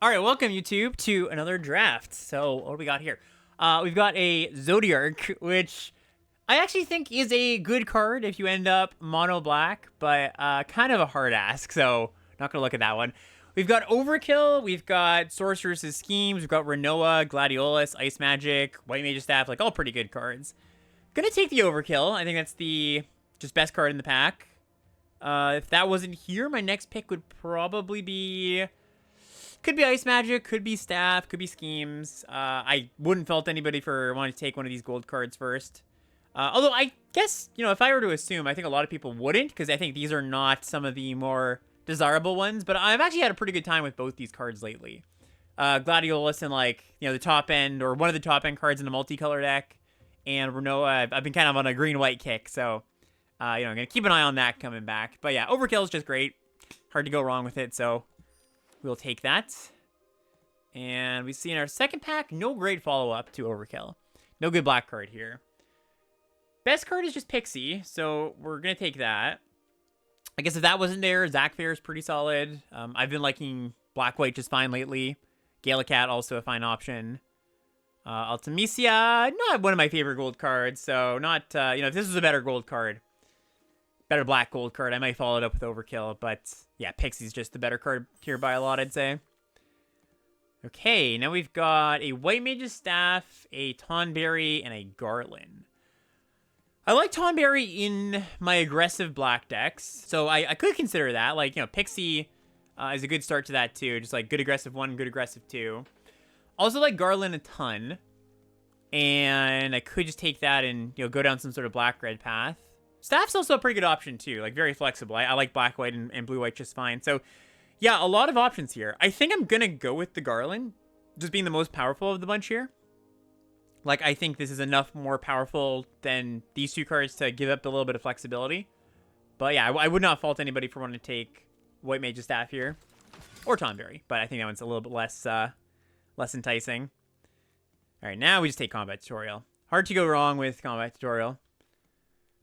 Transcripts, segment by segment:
All right, welcome YouTube to another draft. So what do we got here? We've got a Zodiark, which I actually think is a good card if you end up mono black, but kind of a hard ask. So not gonna look at that one. We've got Overkill, we've got Sorceress's Schemes, we've got Renoa, Gladiolus, Ice Magic, White Mage's Staff, like all pretty good cards. Gonna take the Overkill. I think that's the just best card in the pack. If that wasn't here, my next pick would probably be. Could be Ice Magic, could be Staff, could be Schemes. I wouldn't fault anybody for wanting to take one of these gold cards first. Although I guess, if I were to assume, I think a lot of people wouldn't, because I think these are not some of the more desirable ones. But I've actually had a pretty good time with both these cards lately. Gladiolus and, the top end, or one of the top end cards in a multicolor deck. And Renoa, I've been kind of on a green-white kick, so, I'm going to keep an eye on that coming back. But yeah, Overkill is just great. Hard to go wrong with it, so we'll take that. And we see in our second pack, no great follow-up to Overkill. No good black card here. Best card is just Pixie, so we're going to take that. I guess if that wasn't there, Zakfair is pretty solid. I've been liking Black-White just fine lately. Gallicat, also a fine option. Ultimisia, not one of my favorite gold cards, so not, if this was a better gold card, better black gold card, I might follow it up with Overkill, but yeah, Pixie's just the better card here by a lot, I'd say. Okay, now we've got a White Mage's Staff, a Tonberry, and a Garland. I like Tonberry in my aggressive black decks, so I could consider that. Pixie is a good start to that too, just like good aggressive 1, good aggressive 2. Also like Garland a ton, and I could just take that and, go down some sort of black-red path. Staff's also a pretty good option, too. Very flexible. I like black, white, and blue-white just fine. So, yeah, a lot of options here. I think I'm going to go with the Garland, just being the most powerful of the bunch here. I think this is enough more powerful than these two cards to give up a little bit of flexibility. But, yeah, I would not fault anybody for wanting to take White Mage's Staff here. Or Tonberry. But I think that one's a little bit less enticing. All right, now we just take Combat Tutorial. Hard to go wrong with Combat Tutorial.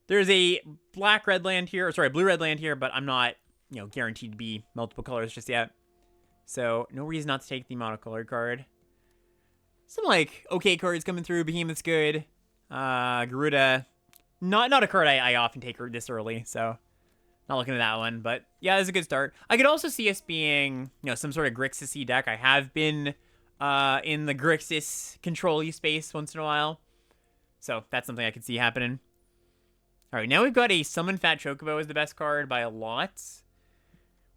There's a black-red land here, or sorry, blue-red land here, but I'm not, guaranteed to be multiple colors just yet. So, no reason not to take the monocolored card. Some, okay cards coming through. Behemoth's good. Garuda. Not a card I often take this early, so not looking at that one. But, yeah, it's a good start. I could also see us being, some sort of Grixis-y deck. I have been in the Grixis control-y space once in a while. So, that's something I could see happening. All right, now we've got a Summon Fat Chocobo as the best card by a lot.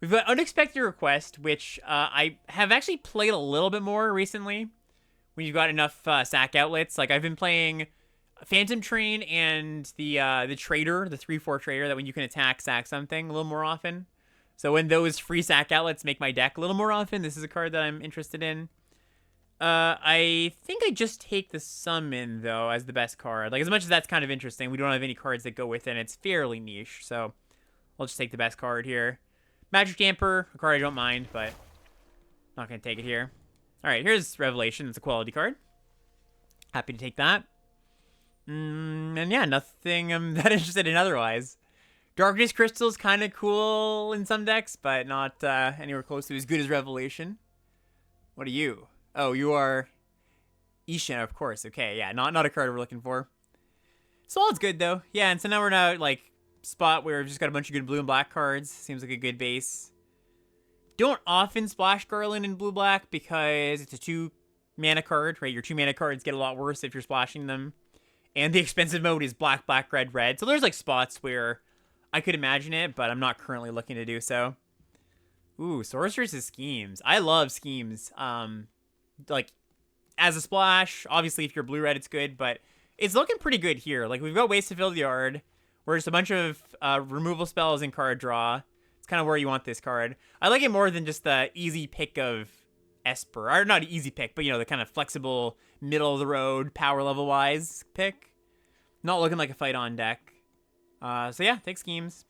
We've got Unexpected Request, which I have actually played a little bit more recently when you've got enough sack outlets. I've been playing Phantom Train and the Trader, the 3/4 Trader, that when you can attack, sack something a little more often. So when those free sack outlets make my deck a little more often, this is a card that I'm interested in. I think I just take the Summon, though, as the best card. As much as that's kind of interesting, we don't have any cards that go with it, and it's fairly niche, so I'll just take the best card here. Magic Damper, a card I don't mind, but not going to take it here. All right, here's Revelation. It's a quality card. Happy to take that. And yeah, nothing I'm that interested in otherwise. Darkness Crystal's kind of cool in some decks, but not anywhere close to as good as Revelation. What are you? Oh, you are Ishan, of course. Okay, yeah, not a card we're looking for. Solid's good, though. Yeah, and so now we're now, spot where we've just got a bunch of good blue and black cards. Seems like a good base. Don't often splash Garland in blue-black because it's a 2-mana card, right? Your 2-mana cards get a lot worse if you're splashing them. And the expensive mode is black, black, red, red. So there's, spots where I could imagine it, but I'm not currently looking to do so. Ooh, Sorceress's Schemes. I love Schemes. As a splash, obviously if you're blue-red, it's good, but it's looking pretty good here. We've got ways to fill the yard. Where it's a bunch of removal spells and card draw. It's kind of where you want this card. I like it more than just the easy pick of Esper. Or not an easy pick, but, the kind of flexible, middle-of-the-road, power level-wise pick. Not looking like a fight-on deck. So yeah, take Schemes.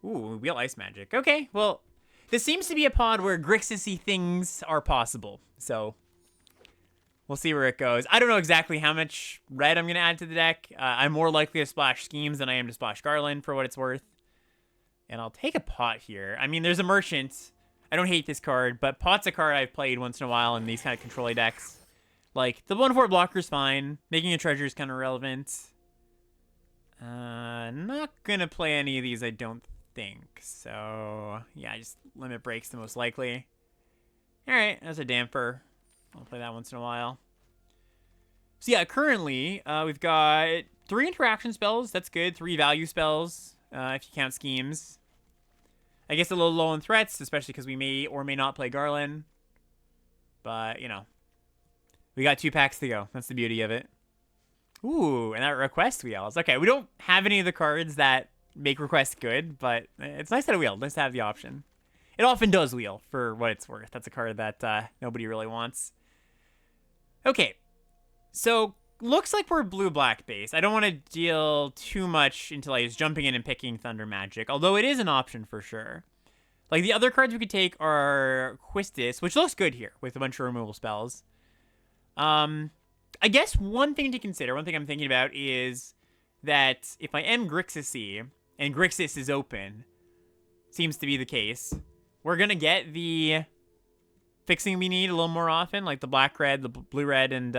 Ooh, Wheel Ice Magic. Okay, well, this seems to be a pod where Grixis-y things are possible. So we'll see where it goes. I don't know exactly how much red I'm going to add to the deck. I'm more likely to splash Schemes than I am to splash Garland, for what it's worth. And I'll take a pot here. I mean, there's a Merchant. I don't hate this card, but Pot's a card I've played once in a while in these kind of control decks. Like, the 1/4 blocker's fine. Making a treasure is kind of relevant. Not gonna play any of these, I don't think. So, yeah, just limit breaks the most likely. Alright, that's a damper. I'll play that once in a while. So yeah, currently, we've got 3 interaction spells. That's good. 3 value spells, if you count schemes. I guess a little low on threats, especially because we may or may not play Garland. But, you know. We got 2 packs to go. That's the beauty of it. Ooh, and that request wheels. Okay, we don't have any of the cards that make requests good, but it's nice that it wheeled. Nice to have the option. It often does wheel, for what it's worth. That's a card that nobody really wants. Okay, so looks like we're blue-black base. I don't want to deal too much into like just jumping in and picking Thunder Magic, although it is an option for sure. Like the other cards we could take are Quistis, which looks good here with a bunch of removal spells. I guess one thing to consider, one thing I'm thinking about is that if I am Grixis-y, and Grixis is open, seems to be the case, we're going to get the fixing we need a little more often, like the black-red, the blue-red, and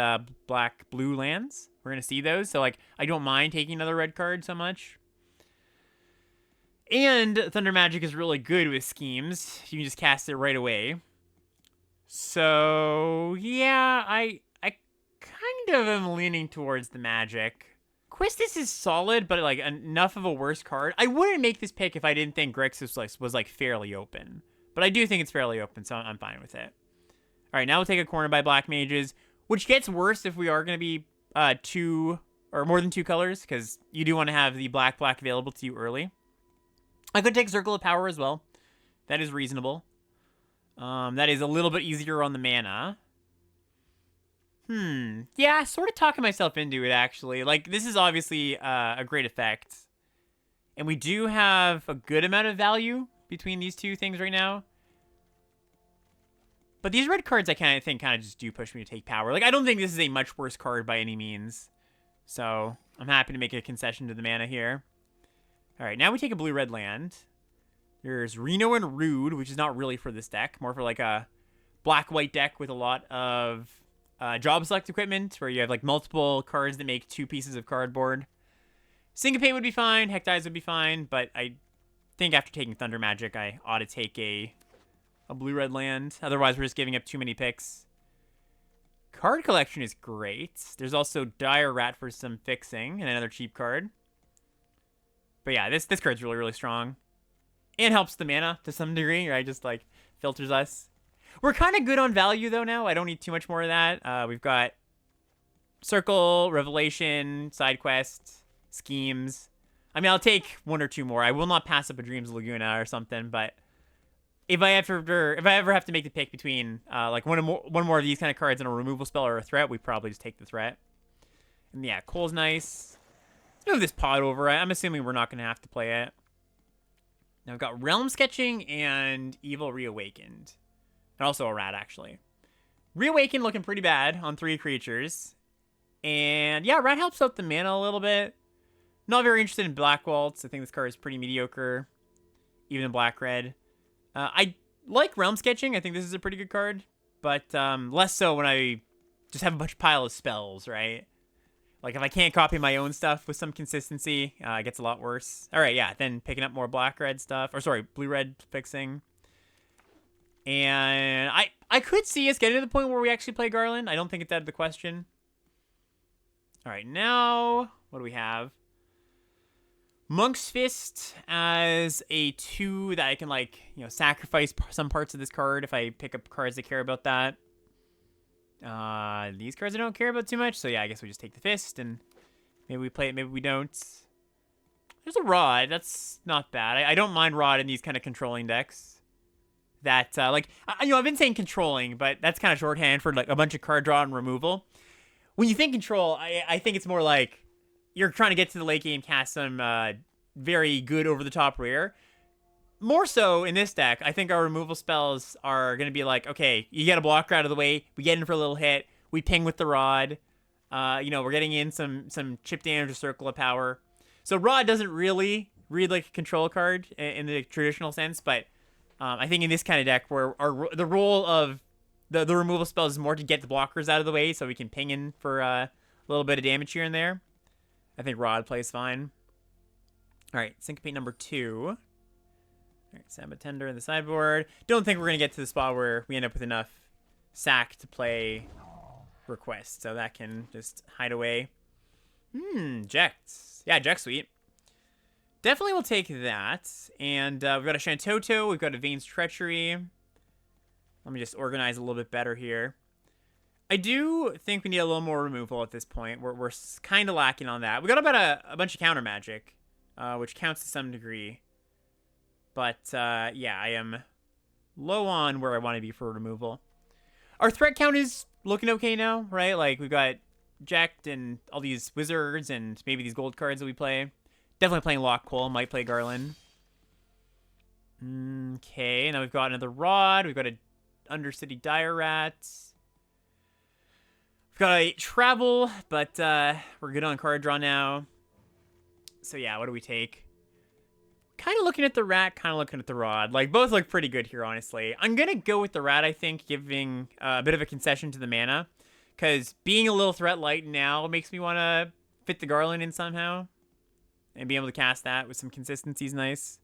black-blue lands. We're going to see those, so like I don't mind taking another red card so much. And Thunder Magic is really good with schemes. You can just cast it right away. So, yeah, I kind of am leaning towards the Magic. Quistis is solid, but like enough of a worse card. I wouldn't make this pick if I didn't think Grixis was like fairly open. But I do think it's fairly open, so I'm fine with it. All right, now we'll take a corner by Black Mages, which gets worse if we are going to be 2 or more than 2 colors, because you do want to have the black available to you early. I could take Circle of Power as well. That is reasonable. That is a little bit easier on the mana. Yeah, sort of talking myself into it, actually. Like, this is obviously a great effect. And we do have a good amount of value between these two things right now. But these red cards, I kind of think, kind of just do push me to take power. Like, I don't think this is a much worse card by any means. So, I'm happy to make a concession to the mana here. Alright, now we take a blue-red land. There's Reno and Rude, which is not really for this deck. More for, like, a black-white deck with a lot of job select equipment, where you have, like, multiple cards that make 2 pieces of cardboard. Syncopate would be fine. Hectize would be fine. But I think after taking Thunder Magic, I ought to take a blue-red land. Otherwise, we're just giving up too many picks. Card collection is great. There's also Dire Rat for some fixing and another cheap card. But yeah, this card's really, really strong. And helps the mana to some degree, right? Just, like, filters us. We're kind of good on value, though, now. I don't need too much more of that. We've got Circle, Revelation, Side Quest, Schemes. I mean, I'll take 1 or 2 more. I will not pass up a Dreams Laguna or something, but if I ever have to make the pick between like one more of these kind of cards and a removal spell or a threat, we probably just take the threat. And yeah, Cole's nice. Let's move this pod over. I'm assuming we're not going to have to play it. Now we've got Realm Sketching and Evil Reawakened. And also a rat, actually. Reawakened looking pretty bad on 3 creatures. And yeah, rat helps out the mana a little bit. Not very interested in Black Waltz. I think this card is pretty mediocre. Even in black-red. I like Realm Sketching. I think this is a pretty good card. But less so when I just have a bunch of pile of spells, right? Like, if I can't copy my own stuff with some consistency, it gets a lot worse. All right, yeah, then picking up more black-red stuff. Or, sorry, blue-red fixing. And I could see us getting to the point where we actually play Garland. I don't think it's out of the question. All right, now, what do we have? Monk's Fist as a 2 that I can, like, you know, sacrifice some parts of this card if I pick up cards that care about that. These cards I don't care about too much, so yeah, I guess we just take the Fist, and maybe we play it, maybe we don't. There's a Rod. That's not bad. I don't mind Rod in these kind of controlling decks. That, like, you know, I've been saying controlling, but that's kind of shorthand for, like, a bunch of card draw and removal. When you think control, I think it's more like you're trying to get to the late game, cast some very good over-the-top rare. More so in this deck, I think our removal spells are going to be like, okay, you get a blocker out of the way, we get in for a little hit, we ping with the Rod, you know, we're getting in some chip damage or Circle of Power. So Rod doesn't really read like a control card in the traditional sense, but I think in this kind of deck, where the role of the removal spells is more to get the blockers out of the way so we can ping in for a little bit of damage here and there. I think Rod plays fine. All right, Syncopate number 2. All right, Samba Tender in the sideboard. Don't think we're going to get to the spot where we end up with enough sack to play Request, so that can just hide away. Ject. Yeah, Ject sweet. Definitely will take that. And we've got a Shantoto. We've got a Vane's Treachery. Let me just organize a little bit better here. I do think we need a little more removal at this point. We're kind of lacking on that. We got about a bunch of counter magic, which counts to some degree. But, yeah, I am low on where I want to be for removal. Our threat count is looking okay now, right? Like, we've got Ject and all these wizards and maybe these gold cards that we play. Definitely playing Lock Coal, might play Garland. Okay, now we've got another Rod. We've got a Undercity Dire Rat. We've got a Travel, but we're good on card draw now. So yeah, what do we take? Kind of looking at the Rat, kind of looking at the Rod. Like, both look pretty good here, honestly. I'm going to go with the Rat, I think, giving a bit of a concession to the mana. Because being a little threat light now makes me want to fit the Garland in somehow. And being able to cast that with some consistency is nice.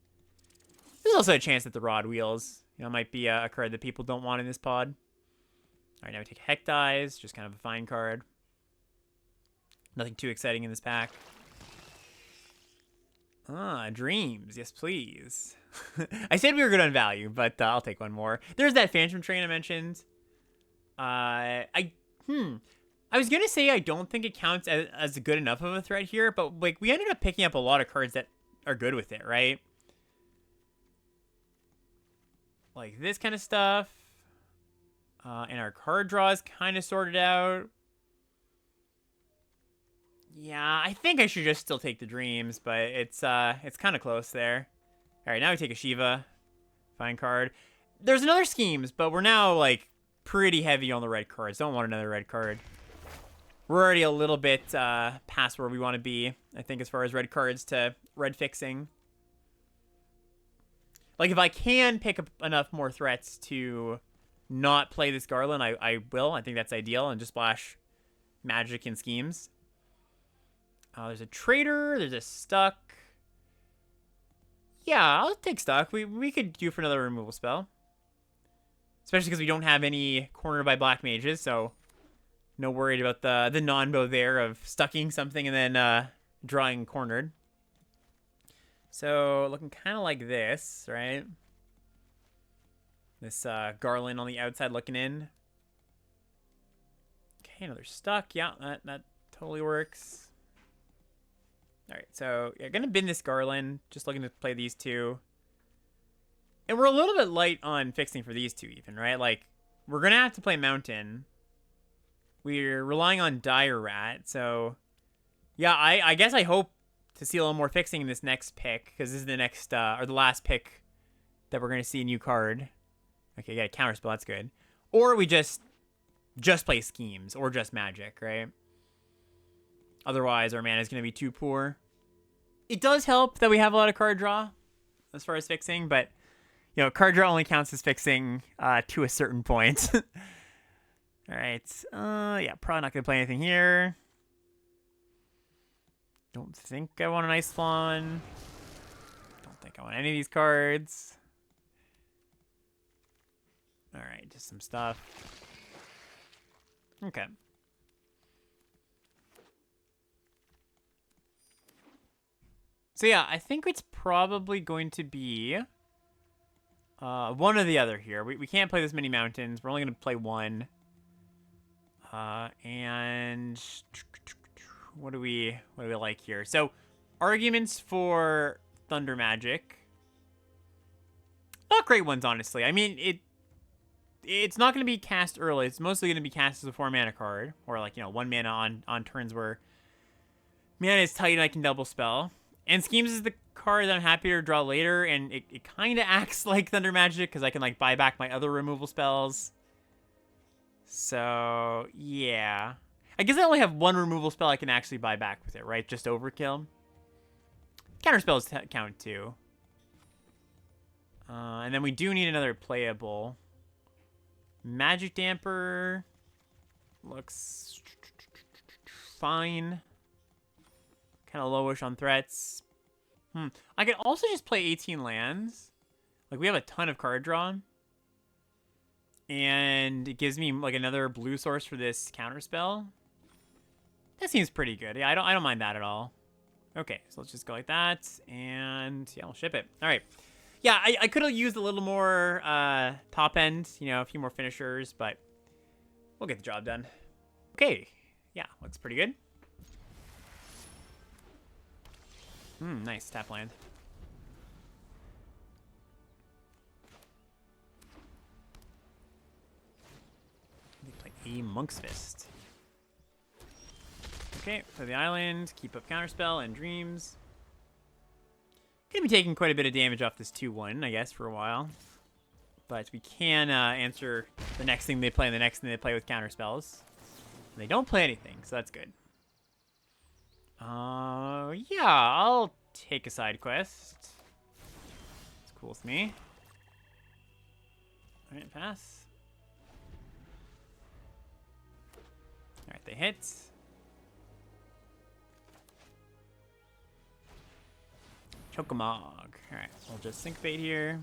There's also a chance that the Rod wheels. You know, might be a card that people don't want in this pod. All right, now we take Heck Dies. Just kind of a fine card. Nothing too exciting in this pack. Dreams. Yes, please. I said we were good on value, but I'll take one more. There's that Phantom Train I mentioned. I was going to say I don't think it counts as good enough of a threat here, but like we ended up picking up a lot of cards that are good with it, right? Like this kind of stuff. And our card draw is kind of sorted out. Yeah, I think I should just still take the Dreams, but it's kind of close there. All right, now we take a Shiva. Fine card. There's another Schemes, but we're now, like, pretty heavy on the red cards. Don't want another red card. We're already a little bit past where we want to be, I think, as far as red cards to red fixing. Like, if I can pick up enough more threats to not play this Garland, I will. I think that's ideal, and just splash Magic and Schemes. There's a Trader. There's a Stuck. Yeah, I'll take Stuck. We could do for another removal spell. Especially because we don't have any cornered by black mages, so no worried about the non-bow there of stucking something and then drawing cornered. So looking kind of like this, right? This Garland on the outside looking in. Okay, another Stuck. Yeah, that totally works. All right, so yeah, gonna bin this Garland. Just looking to play these two. And we're a little bit light on fixing for these two even, right? Like, we're gonna have to play Mountain. We're relying on Dire Rat, so yeah, I guess I hope to see a little more fixing in this next pick, because this is the next, or the last pick that we're gonna see a new card. Okay, yeah, counterspell, that's good. Or we just play Schemes, or just Magic, right? Otherwise, our mana is going to be too poor. It does help that we have a lot of card draw as far as fixing, but, you know, card draw only counts as fixing to a certain point. All right. Yeah, probably not going to play anything here. Don't think I want an Ice Lawn. Don't think I want any of these cards. All right, just some stuff. Okay. So yeah, I think it's probably going to be one or the other here. We can't play this many mountains. We're only going to play one. And what do we like here? So arguments for Thunder Magic. Not great ones, honestly. I mean, it's not going to be cast early. It's mostly going to be cast as a 4-mana card, or like, you know, 1 mana on turns where mana is tight and I can double spell. And Schemes is the card that I'm happy to draw later, and it kind of acts like Thunder Magic, because I can, like, buy back my other removal spells. So, yeah. I guess I only have one removal spell I can actually buy back with it, right? Just Overkill. Counterspells count, too. And then we do need another playable. Magic Damper looks fine. Kind of lowish on threats. I could also just play 18 lands. Like, we have a ton of card draw. And it gives me, like, another blue source for this counterspell. That seems pretty good. Yeah, I don't mind that at all. Okay, so let's just go like that. And, yeah, we'll ship it. All right. Yeah, I could have used a little more top end, you know, a few more finishers, but we'll get the job done. Okay. Yeah, looks pretty good. Nice. Tap land. Play a Monk's Fist. Okay, play the island, keep up Counterspell and Dreams. Gonna be taking quite a bit of damage off this 2-1, I guess, for a while. But we can answer the next thing they play and the next thing they play with Counterspells. And they don't play anything, so that's good. Yeah, I'll take a side quest. It's cool with me. Alright, pass. Alright, they hit. Chokamog. Alright, we'll just sync bait here.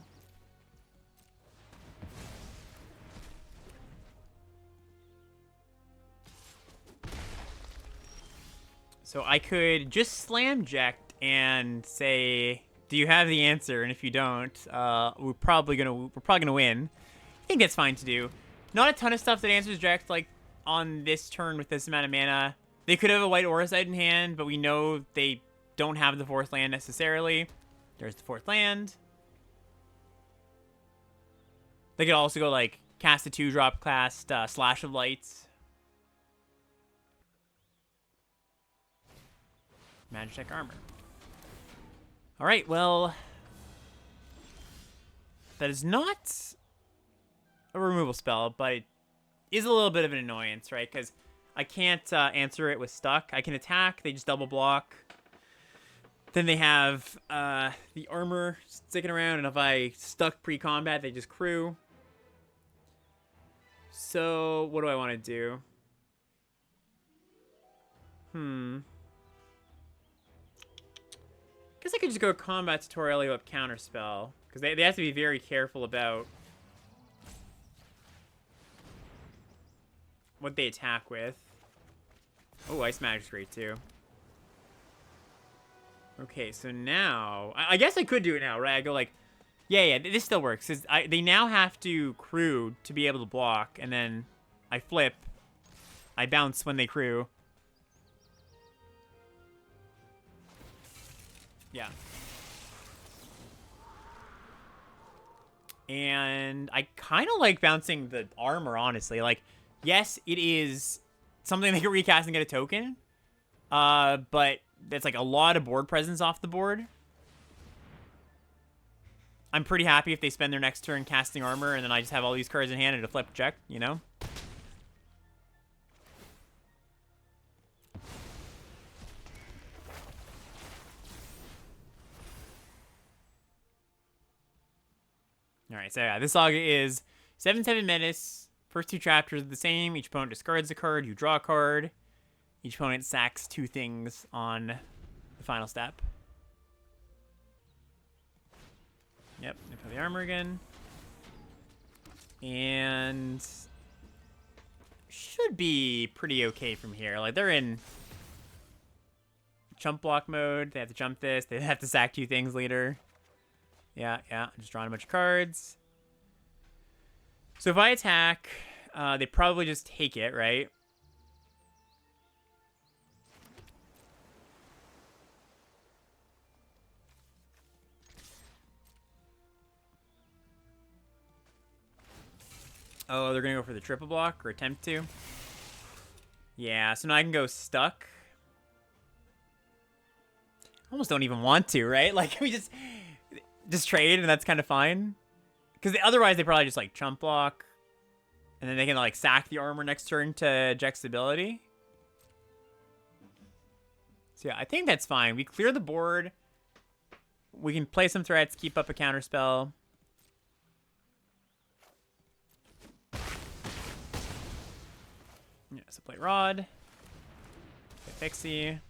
So I could just slam Jack and say, "Do you have the answer?" And if you don't, we're probably gonna win. I think that's fine to do. Not a ton of stuff that answers Jack like on this turn with this amount of mana. They could have a white Aura Site in hand, but we know they don't have the 4th land necessarily. There's the 4th land. They could also go like cast a 2-drop, cast Slash of Lights. Magitech Armor. Alright, well, that is not a removal spell, but it is a little bit of an annoyance, right? Because I can't answer it with stuck. I can attack, they just double block. Then they have the armor sticking around, and if I stuck pre-combat, they just crew. So, what do I want to do? Guess I could just go combat tutorial up counterspell, because they have to be very careful about what they attack with. Oh, Ice Magic's great too. Okay, so now I guess I could do it now, right? I go like, yeah, this still works. They now have to crew to be able to block, and then I flip. I bounce when they crew. Yeah. And I kind of like bouncing the armor, honestly. Like, yes, it is something they can recast and get a token. But that's like a lot of board presence off the board. I'm pretty happy if they spend their next turn casting armor, and then I just have all these cards in hand and a flip check, you know? Alright, so yeah, this saga is 7/7 Menace. First 2 chapters are the same. Each opponent discards a card, you draw a card. Each opponent sacks 2 things on the final step. Yep, I put the armor again. And should be pretty okay from here. Like, they're in jump block mode. They have to jump this. They have to sack 2 things later. Yeah, I'm just drawing a bunch of cards. So if I attack, they probably just take it, right? Oh, they're going to go for the triple block or attempt to? Yeah, so now I can go stuck. Almost don't even want to, right? Like, we just trade, and that's kind of fine. Because otherwise, they probably just, like, chump block. And then they can, like, sack the armor next turn to Jack's ability. So, yeah, I think that's fine. We clear the board. We can play some threats, keep up a counterspell. So play Rod. Play Pixie.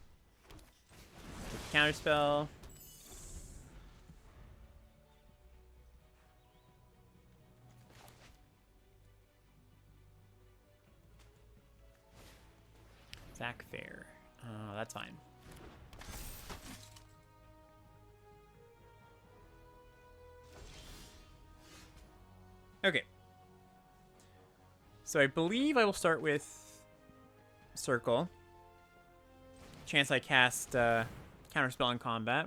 Counterspell. Zach Fair. Oh, that's fine. Okay. So I believe I will start with Circle. Chance I cast Counterspell in combat.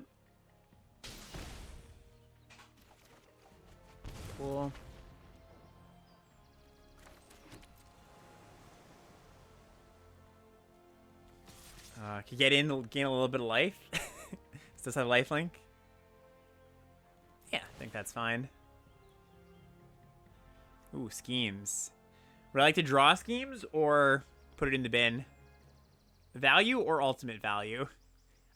Cool. Could get in, gain a little bit of life. Does this have lifelink? Yeah, I think that's fine. Ooh, schemes. Would I like to draw schemes or put it in the bin? Value or ultimate value?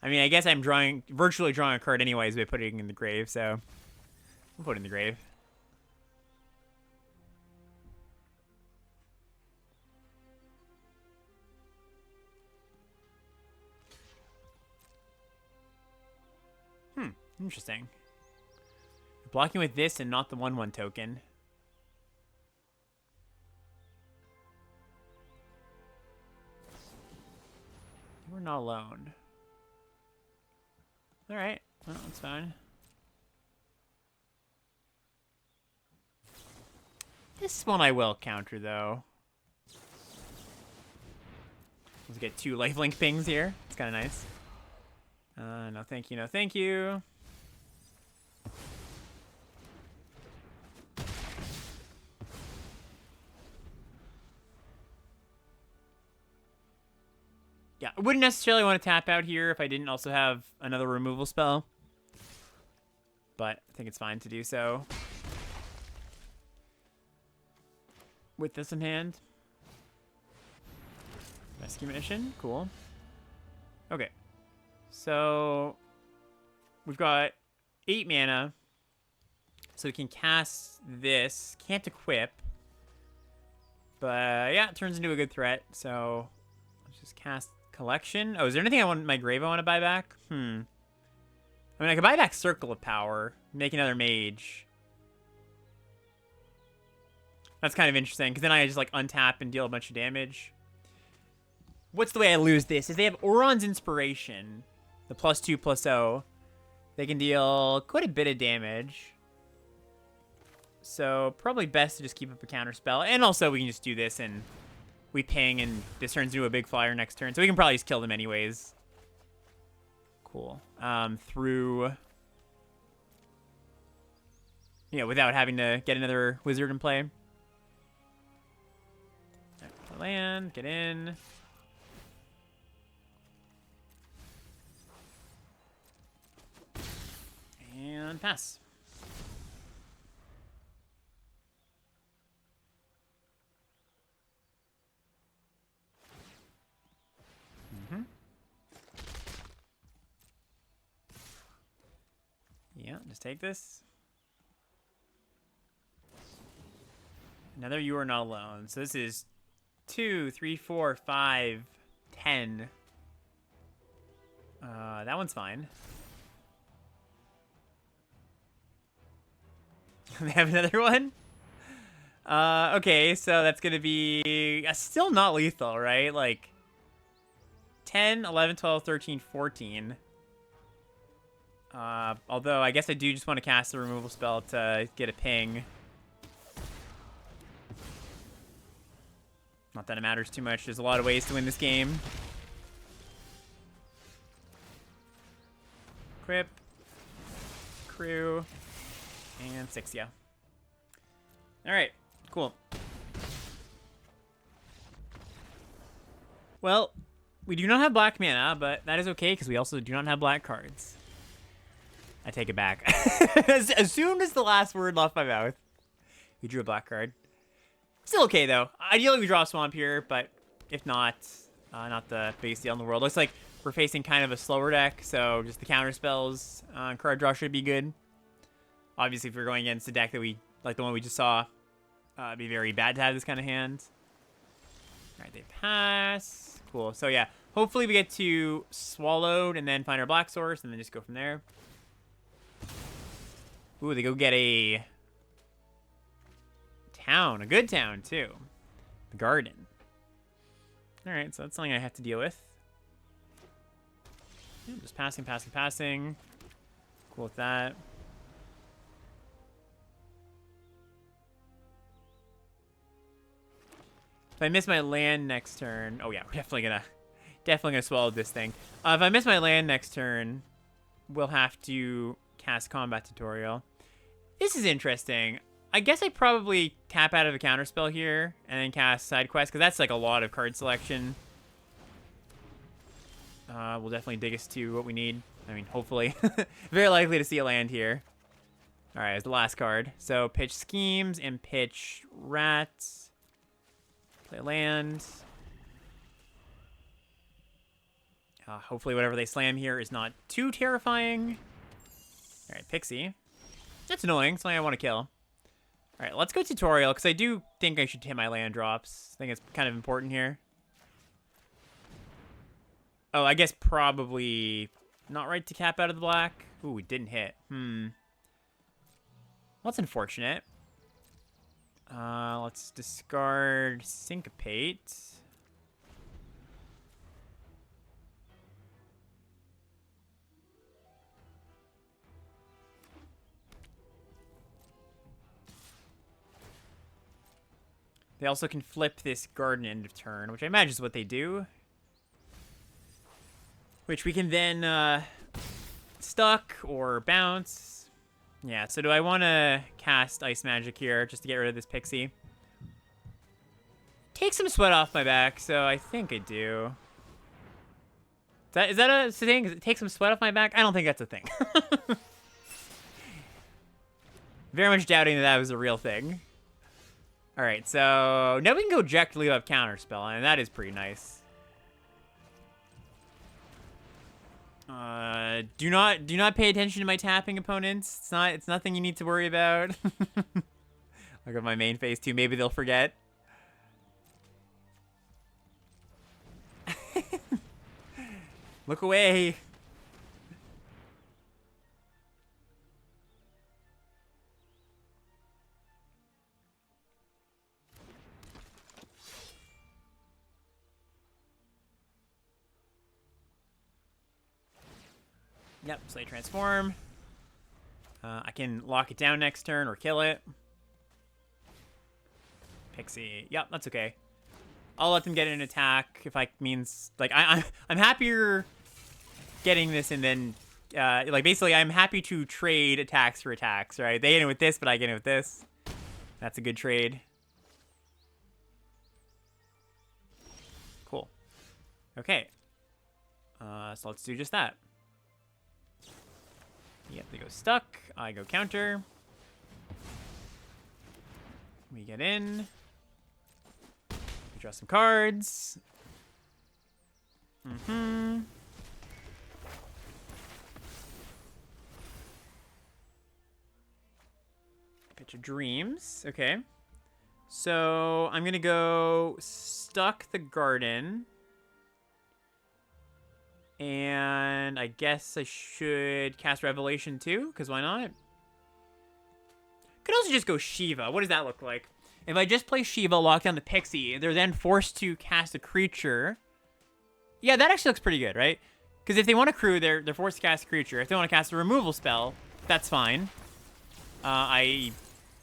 I mean, I guess I'm virtually drawing a card anyways by putting it in the grave, so we'll put it in the grave. Interesting. Blocking with this and not the 1/1 token. We're not alone. Alright. Well, that's fine. This one I will counter, though. Let's get 2 lifelink pings here. It's kind of nice. No thank you, no thank you. Yeah, I wouldn't necessarily want to tap out here if I didn't also have another removal spell. But I think it's fine to do so. With this in hand. Rescue mission, cool. Okay. So we've got 8 mana. So we can cast this. Can't equip. But yeah, it turns into a good threat. So let's just cast Collection. Oh, is there anything I want in my grave I want to buy back? I mean, I could buy back Circle of Power. Make another mage. That's kind of interesting, because then I just, like, untap and deal a bunch of damage. What's the way I lose this? Is they have Oron's Inspiration. The +2/+0. They can deal quite a bit of damage. So, probably best to just keep up a counter spell. And also, we can just do this and we ping and this turns into a big flyer next turn. So we can probably just kill them anyways. Cool. Through... Yeah, without having to get another wizard in play. Right, land, get in. And pass. Yeah, just take this. Another You Are Not Alone. So this is 2, 3, 4, 5, 10. That one's fine. They have another one? Okay, so that's gonna be still not lethal, right? Like 10, 11, 12, 13, 14. Although I guess I do just want to cast the removal spell to get a ping. Not that it matters too much. There's a lot of ways to win this game. Equip. Crew. And 6, yeah. Alright, cool. Well, we do not have black mana, but that is okay because we also do not have black cards. I take it back. As soon as the last word left my mouth, we drew a black card. Still okay, though. Ideally, we draw a Swamp here, but if not, not the biggest deal in the world. Looks like we're facing kind of a slower deck, so just the counter spells on card draw should be good. Obviously, if we're going against a deck that we like the one we just saw, it'd be very bad to have this kind of hand. Alright, they pass. Cool. So yeah, hopefully we get to Swallowed and then find our black source and then just go from there. Ooh, they go get a town. A good town, too. The garden. Alright, so that's something I have to deal with. Yeah, just passing, passing, passing. Cool with that. If I miss my land next turn... Oh, yeah, we're definitely gonna swallow this thing. If I miss my land next turn, we'll have to cast Combat Tutorial. This is interesting. I guess I probably tap out of a counterspell here and then cast Side Quest, because that's like a lot of card selection. We'll definitely dig us to what we need. I mean, hopefully. Very likely to see a land here. Alright, it's the last card. So, pitch Schemes and pitch Rats. Play land. Hopefully whatever they slam here is not too terrifying. Alright, Pixie. That's annoying. Something I want to kill. Alright, let's go tutorial, because I do think I should hit my land drops. I think it's kind of important here. Oh, I guess probably not right to cap out of the black. Ooh, we didn't hit. Well, that's unfortunate. Let's discard Syncopate. They also can flip this garden end of turn, which I imagine is what they do. Which we can then stuck or bounce. Yeah, so do I want to cast Ice Magic here just to get rid of this Pixie? Take some sweat off my back, so I think I do. Is that a thing? Take some sweat off my back? I don't think that's a thing. Very much doubting that was a real thing. Alright, so now we can go directly up Counterspell, and that is pretty nice. Do not pay attention to my tapping opponents. It's nothing you need to worry about. Look at my main phase too. Maybe they'll forget. Look away. Yep, Slay Transform. I can lock it down next turn or kill it. Pixie. Yep, that's okay. I'll let them get an attack if I means like I'm happier getting this and then like basically I'm happy to trade attacks for attacks, right? They get in with this, but I get in with this. That's a good trade. Cool. Okay. So let's do just that. Yep, they go stuck. I go counter. We get in. We draw some cards. Pitch of Dreams. Okay. So I'm going to go stuck the garden. And I guess I should cast Revelation too, because why not? Could also just go Shiva. What does that look like? If I just play Shiva, lock down the Pixie, they're then forced to cast a creature. Yeah, that actually looks pretty good, right? Because if they want to crew, they're forced to cast a creature. If they want to cast a removal spell, that's fine. They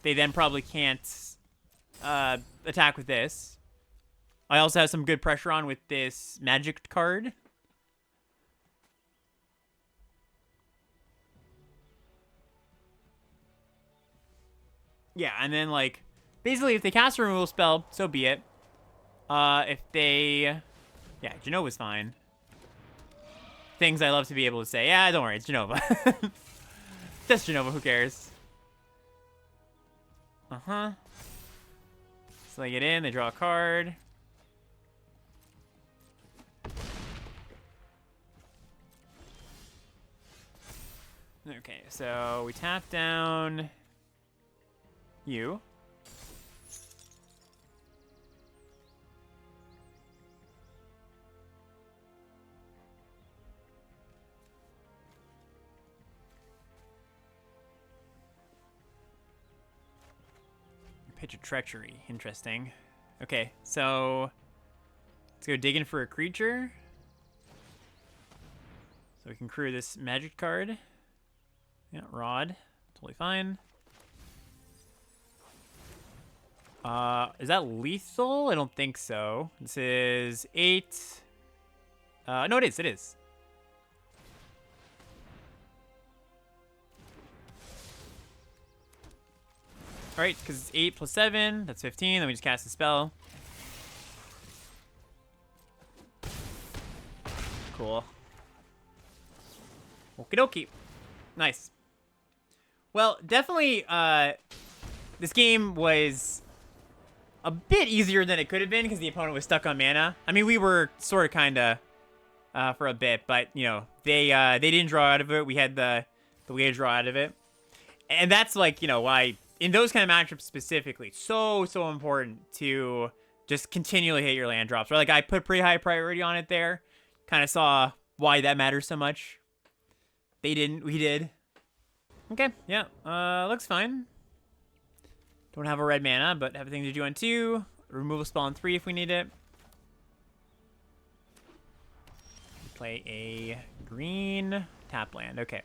then probably can't attack with this. I also have some good pressure on with this magic card. Yeah, and then, like, basically, if they cast a removal spell, so be it. If they... Yeah, Genova's fine. Things I love to be able to say. Yeah, don't worry, it's Genova. Just Genova, who cares? So they get in, they draw a card. Okay, so we tap down... you. Pitch of Treachery. Interesting. Okay, so let's go digging for a creature. So we can crew this magic card. Yeah, Rod. Totally fine. Is that lethal? I don't think so. This is 8. No, it is. It is. All right, because it's 8 plus 7. That's 15. Then we just cast a spell. Cool. Okie dokie. Nice. Well, definitely, this game was a bit easier than it could have been because the opponent was stuck on mana. I mean, we were sort of kind of for a bit, but you know, they didn't draw out of it. We had the way to draw out of it, and that's like, you know, why in those kind of matchups specifically, so important to just continually hit your land drops. Right, like I put pretty high priority on it there. Kind of saw why that matters so much. They didn't. We did. Okay. Yeah. Looks fine. Don't have a red mana, but have a thing to do on 2. Remove a spell on 3 if we need it. Play a green tap land. Okay.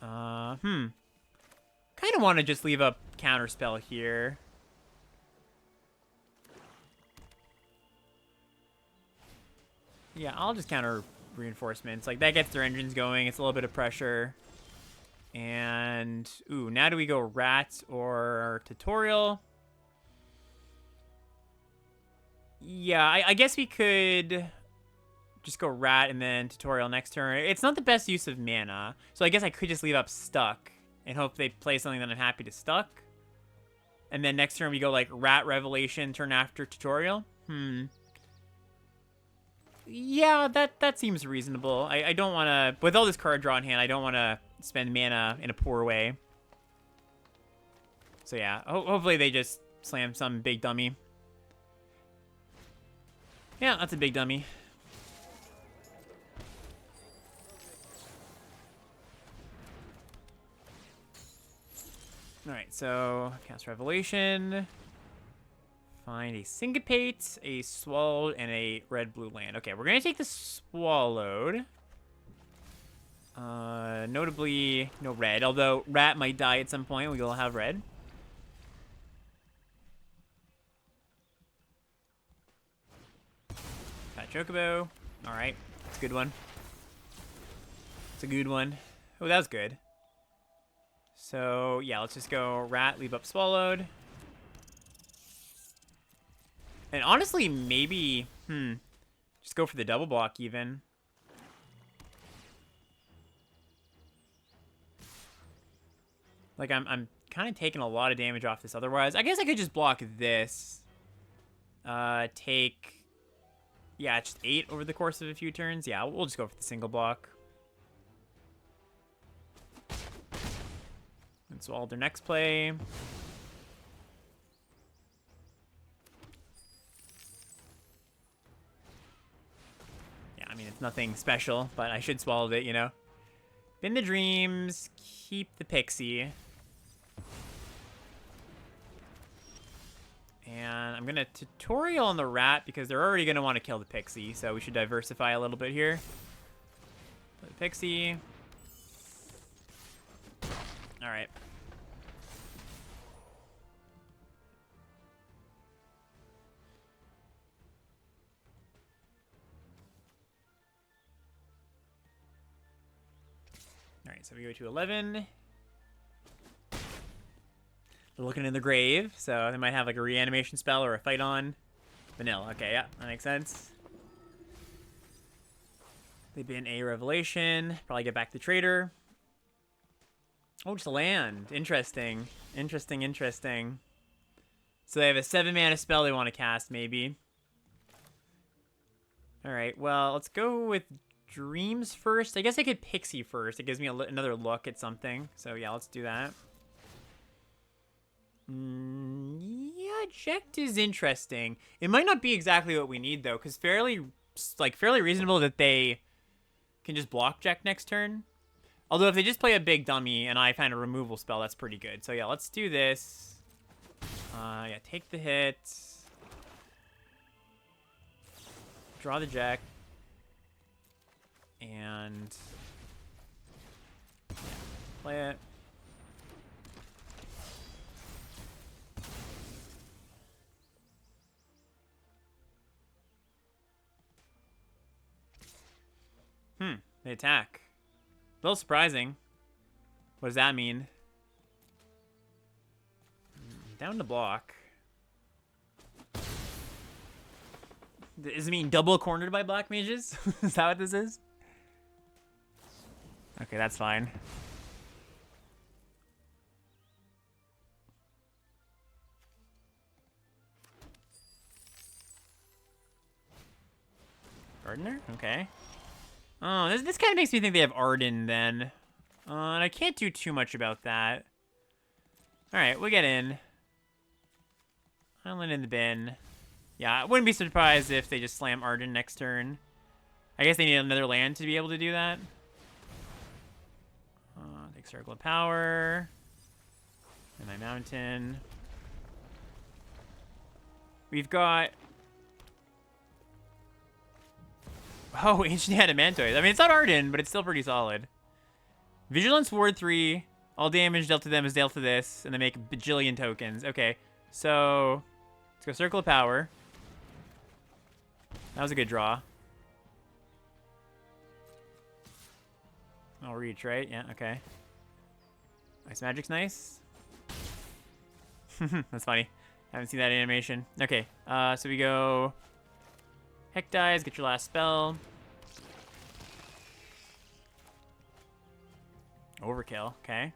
Kind of want to just leave a counter spell here. Yeah, I'll just counter reinforcements. Like, that gets their engines going. It's a little bit of pressure. And, ooh, now do we go Rat or Tutorial? Yeah, I guess we could just go Rat and then Tutorial next turn. It's not the best use of mana, so I guess I could just leave up Stuck and hope they play something that I'm happy to Stuck. And then next turn we go, like, Rat Revelation, turn after Tutorial. Yeah, that seems reasonable. I don't want to... With all this card draw in hand, I don't want to spend mana in a poor way. So yeah, hopefully they just slam some big dummy. Yeah, that's a big dummy. Alright, so cast Revelation. Find a Syncopate, a Swallowed, and a red-blue land. Okay, we're going to take the Swallowed. Notably, no red, although Rat might die at some point. We will have red. Got Chocobo. Alright, it's a good one. It's a good one. Oh, that was good. So, yeah, let's just go Rat, leave up Swallowed. And honestly, maybe, just go for the double block even. Like, I'm kind of taking a lot of damage off this otherwise. I guess I could just block this. Take, yeah, just 8 over the course of a few turns. Yeah, we'll just go for the single block. And so all their next play. I mean, it's nothing special, but I should swallow it, you know. Bin the Dreams, keep the Pixie. And I'm going to Tutorial on the Rat because they're already going to want to kill the Pixie, so we should diversify a little bit here. Play the Pixie. All right. Alright, so we go to 11. They're looking in the grave, so they might have like a reanimation spell or a fight on. Vanilla, okay, yeah, that makes sense. They bin a Revelation, probably get back the Trader. Oh, just a land. Interesting. Interesting. So they have a 7-mana spell they want to cast, maybe. Alright, well, let's go with Dreams first. I guess I could Pixie first. It gives me another look at something. So yeah, let's do that. Yeah, Eject is interesting. It might not be exactly what we need though, because fairly reasonable that they can just block Eject next turn. Although if they just play a big dummy and I find a removal spell, that's pretty good. So yeah, let's do this. Yeah, take the hit. Draw the jack. And play it. They attack. A little surprising. What does that mean? Down to block. Does it mean double cornered by black mages? Is that what this is? Okay, that's fine. Gardener? Okay. Oh, this kind of makes me think they have Arden then. And I can't do too much about that. Alright, we'll get in. Island in the bin. Yeah, I wouldn't be surprised if they just slam Arden next turn. I guess they need another land to be able to do that. Take Circle of Power. And my mountain. We've got... Oh, Ancient Adamantoid. I mean, it's not Arden, but it's still pretty solid. Vigilance Ward 3. All damage dealt to them is dealt to this. And they make a bajillion tokens. Okay, so... Let's go Circle of Power. That was a good draw. I'll reach, right? Yeah, okay. Ice Magic's nice. That's funny. I haven't seen that animation. Okay, so we go... Heck dies, get your last spell. Overkill, okay.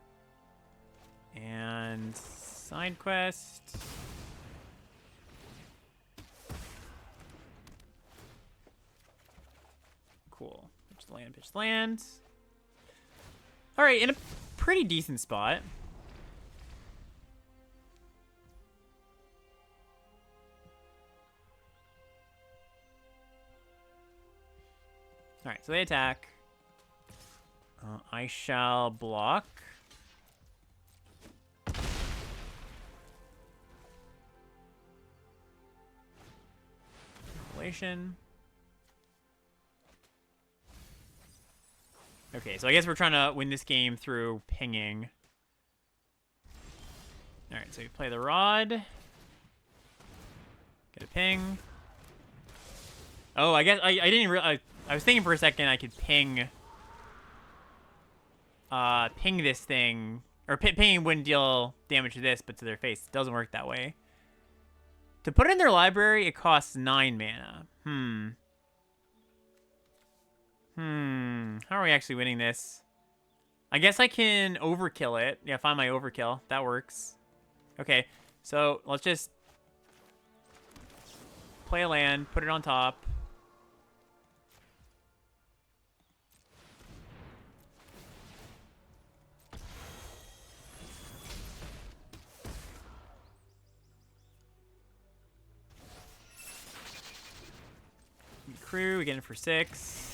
And side quest. Cool. Pitch land. All right, in a pretty decent spot. All right, so they attack. I shall block. Revelation. Okay, so I guess we're trying to win this game through pinging. All right, so we play the rod. Get a ping. Oh, I guess I didn't realize. I was thinking for a second I could ping this thing, or pinging wouldn't deal damage to this, but to their face. It doesn't work that way. To put it in their library, it costs 9 mana. How are we actually winning this? I guess I can overkill it. Yeah, find my overkill. That works. Okay, so let's just play a land, put it on top. Crew, we get in for 6.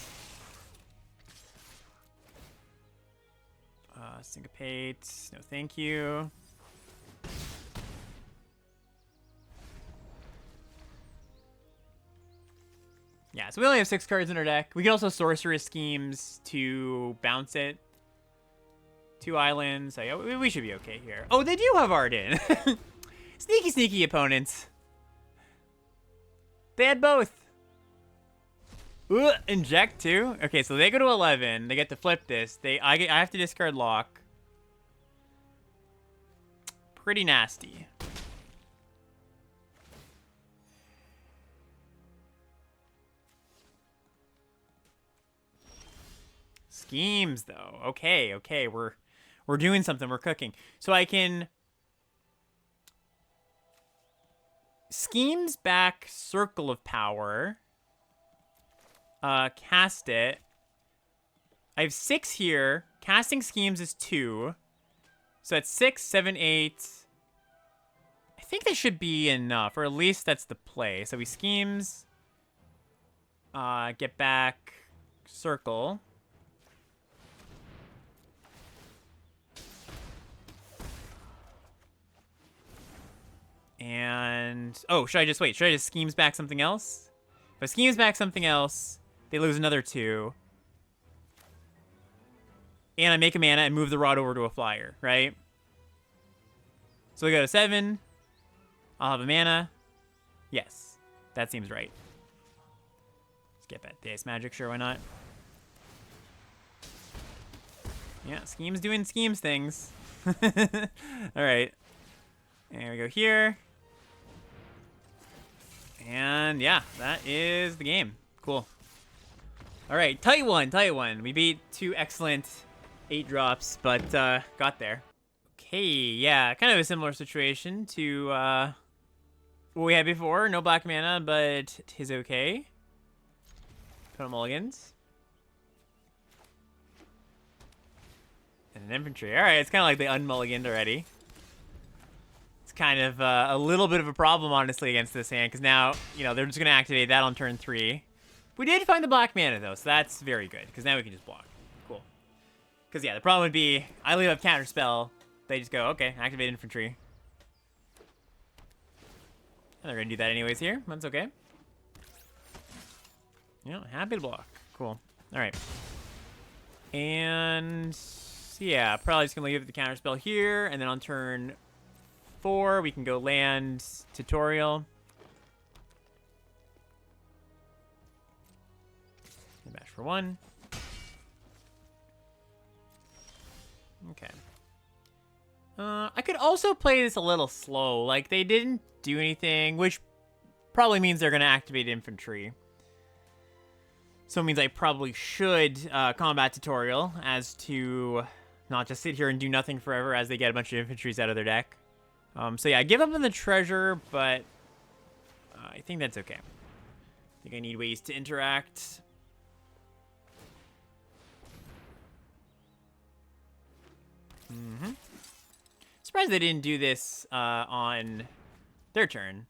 Syncopate. No, thank you. Yeah, so we only have 6 cards in our deck. We can also Sorceress Schemes to bounce it. 2 islands. So yeah, we should be okay here. Oh, they do have Arden. Sneaky, sneaky opponents. They had both. Ooh, inject too? Okay, so they go to 11. They get to flip this. I have to discard lock. Pretty nasty. Schemes though. Okay, we're doing something. We're cooking. So I can Schemes back Circle of Power. Cast it. I have 6 here. Casting Schemes is 2. So that's 6, 7, 8. I think that should be enough, or at least that's the play. So we Schemes. Get back Circle. And oh, should I just wait? Should I just schemes back something else? If I schemes back something else, they lose another 2. And I make a mana and move the rod over to a flyer, right? So we go to 7. I'll have a mana. Yes, that seems right. Skip it. The Ice Magic, sure, why not? Yeah, Scheme's doing Schemes things. Alright. And we go here. And yeah, that is the game. Cool. Alright, tight one. We beat 2 excellent 8 drops, but got there. Okay, yeah, kind of a similar situation to what we had before. No black mana, but 'tis okay. Put on mulligans. And an infantry. Alright, it's kind of like they unmulliganed already. It's kind of a little bit of a problem, honestly, against this hand, because now, you know, they're just going to activate that on turn 3. We did find the black mana, though, so that's very good, because now we can just block. Cool. Because, yeah, the problem would be, I leave up Counterspell, they just go, okay, activate infantry. And they're going to do that anyways here. That's okay. Yeah, happy to block. Cool. Alright. And yeah, probably just going to leave the Counterspell here, and then on turn 4, we can go land tutorial. Bash for 1. Okay. I could also play this a little slow. Like, they didn't do anything, which probably means they're going to activate infantry. So it means I probably should combat tutorial as to not just sit here and do nothing forever as they get a bunch of infantries out of their deck. So yeah, I give up on the treasure, but I think that's okay. I think I need ways to interact. Surprised they didn't do this on their turn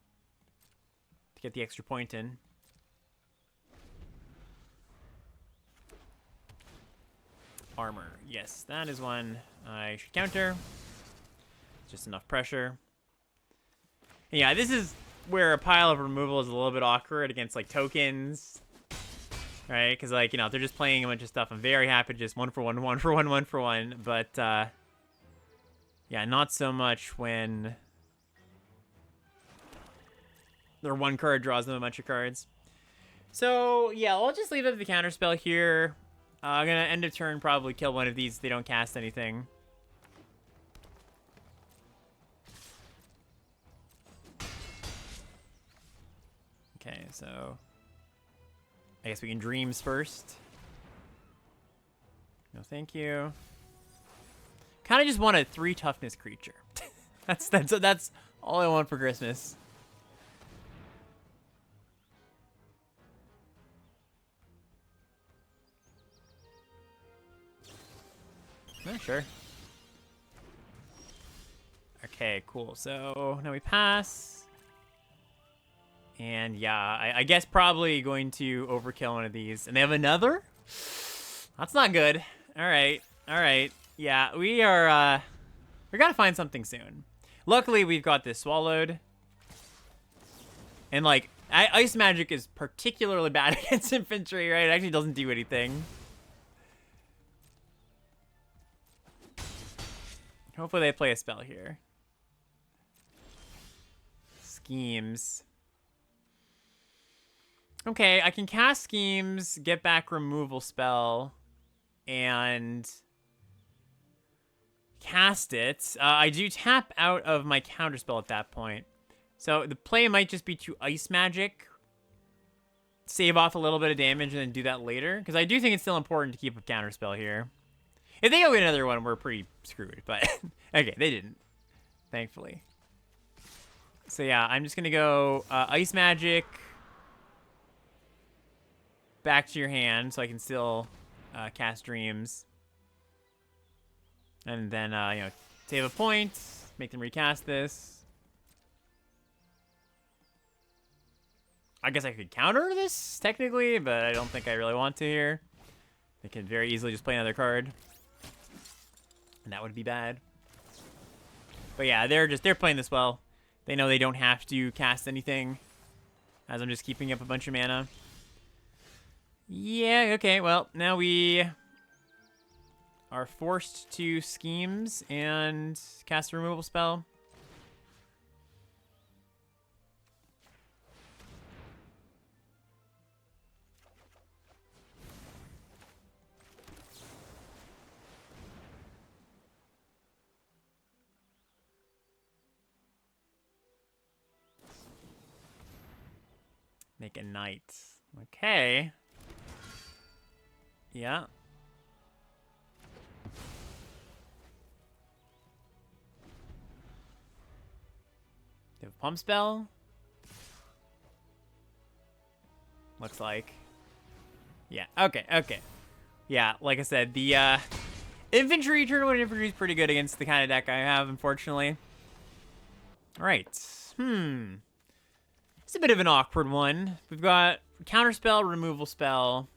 to get the extra point in. Armor. Yes, that is one I should counter. Just enough pressure. Yeah, this is where a pile of removal is a little bit awkward against, like, tokens. Right? Because, like, you know, if they're just playing a bunch of stuff, I'm very happy to just 1 for 1, 1 for 1, 1 for 1. But, yeah, not so much when their 1 card draws them a bunch of cards. So, yeah, I'll just leave up the Counterspell here. I'm going to end of turn probably kill one of these if they don't cast anything. Okay, so I guess we can Dreams first. No, thank you. Kind of just want a 3 toughness creature. that's all I want for Christmas. Yeah, sure. Okay, cool. So now we pass. And yeah, I guess probably going to overkill one of these. And they have another? That's not good. Alright. Alright. Yeah, we are, we gotta find something soon. Luckily, we've got this swallowed. And, like, Ice Magic is particularly bad against infantry, right? It actually doesn't do anything. Hopefully they play a spell here. Schemes. Okay, I can cast Schemes, get back removal spell, and cast it. I do tap out of my counterspell at that point. So the play might just be to Ice Magic, save off a little bit of damage, and then do that later. Because I do think it's still important to keep a counterspell here. If they go get another one, we're pretty screwed. But okay, they didn't, thankfully. So yeah, I'm just going to go Ice Magic back to your hand so I can still cast Dreams. And then, you know, save a point, make them recast this. I guess I could counter this, technically, but I don't think I really want to here. They could very easily just play another card. And that would be bad. But yeah, they're playing this well. They know they don't have to cast anything, as I'm just keeping up a bunch of mana. Yeah, okay, well, now we are forced to schemes and cast a removal spell. Make a knight. Okay. Yeah. They have a pump spell. Looks like. Yeah, okay, okay. Yeah, like I said, the infantry, turn one infantry is pretty good against the kind of deck I have, unfortunately. Alright. It's a bit of an awkward one. We've got counterspell, removal spell.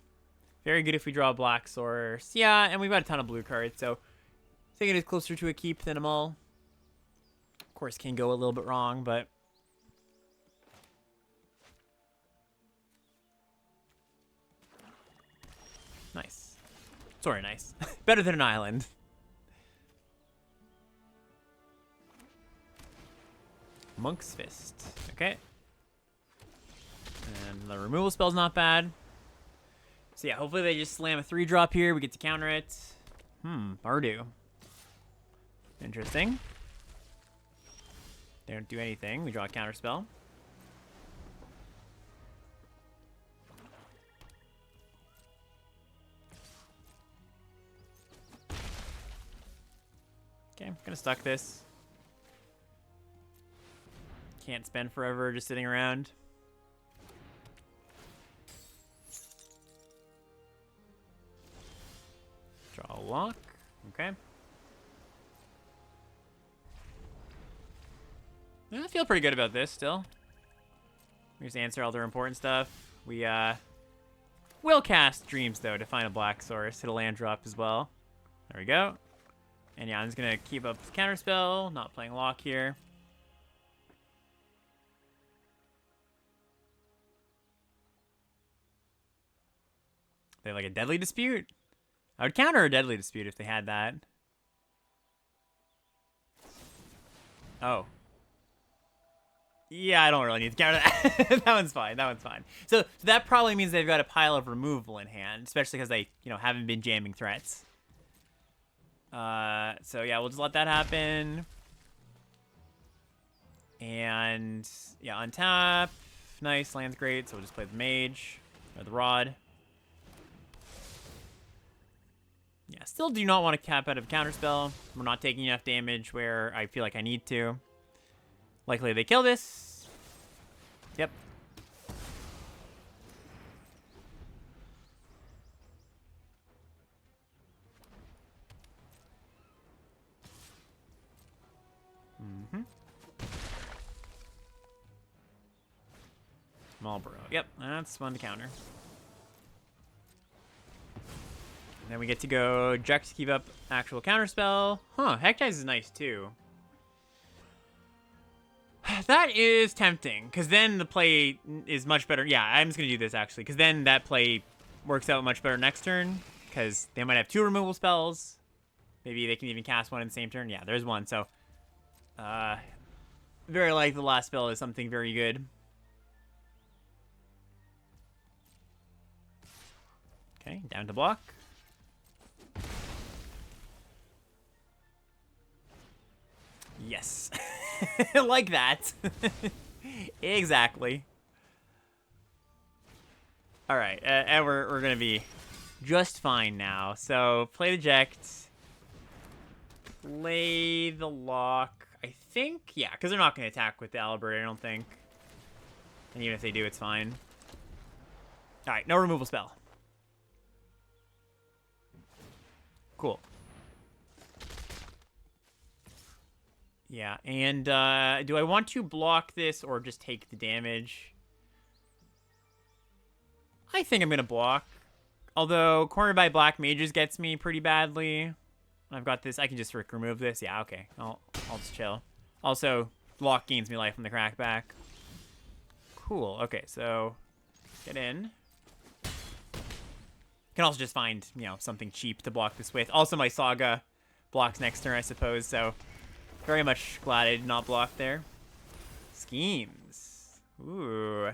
Very good if we draw a black source. Yeah, and we've got a ton of blue cards, so I think it is closer to a keep than a mull. Of course, can go a little bit wrong, but nice. Sorry, nice. Better than an island. Monk's Fist. Okay. And the removal spell's not bad. So yeah, hopefully they just slam a 3-drop here. We get to counter it. Bardu. Interesting. They don't do anything. We draw a counter spell. Okay, I'm gonna stuck this. Can't spend forever just sitting around. Draw a lock. Okay. I feel pretty good about this still. We just answer all their important stuff. We will cast Dreams though to find a black source. Hit a land drop as well. There we go. And yeah, I'm just gonna keep up the counterspell, not playing lock here. They have like a Deadly Dispute? I would counter a Deadly Dispute if they had that. Oh. Yeah, I don't really need to counter that. That one's fine. That one's fine. So that probably means they've got a pile of removal in hand, especially because they, haven't been jamming threats. So yeah, we'll just let that happen. And yeah, untap. Nice, land's great. So we'll just play the mage or the rod. Yeah, still do not want to cap out of counterspell. We're not taking enough damage where I feel like I need to. Likely they kill this. Yep. Marlboro. Yep, that's fun to counter. And then we get to go Jack to keep up actual counterspell. Huh, Hectize is nice too. That is tempting, because then the play is much better. Yeah, I'm just going to do this actually, because then that play works out much better next turn, because they might have 2 removal spells. Maybe they can even cast one in the same turn. Yeah, there's one, so very likely the last spell is something very good. Okay, down to block. Yes. Like that. Exactly. All right, and we're going to be just fine now. So play the eject. Play the lock. I think, yeah, because they're not going to attack with the Albert, I don't think. And even if they do, it's fine. All right, no removal spell. Cool. Yeah, and do I want to block this or just take the damage? I think I'm going to block. Although, cornered by black mages gets me pretty badly. I've got this. I can just remove this. Yeah, okay. I'll just chill. Also, Lock gains me life from the crackback. Cool. Okay, so get in. Can also just find, you know, something cheap to block this with. Also, my Saga blocks next turn, I suppose, so very much glad I did not block there. Schemes. Ooh.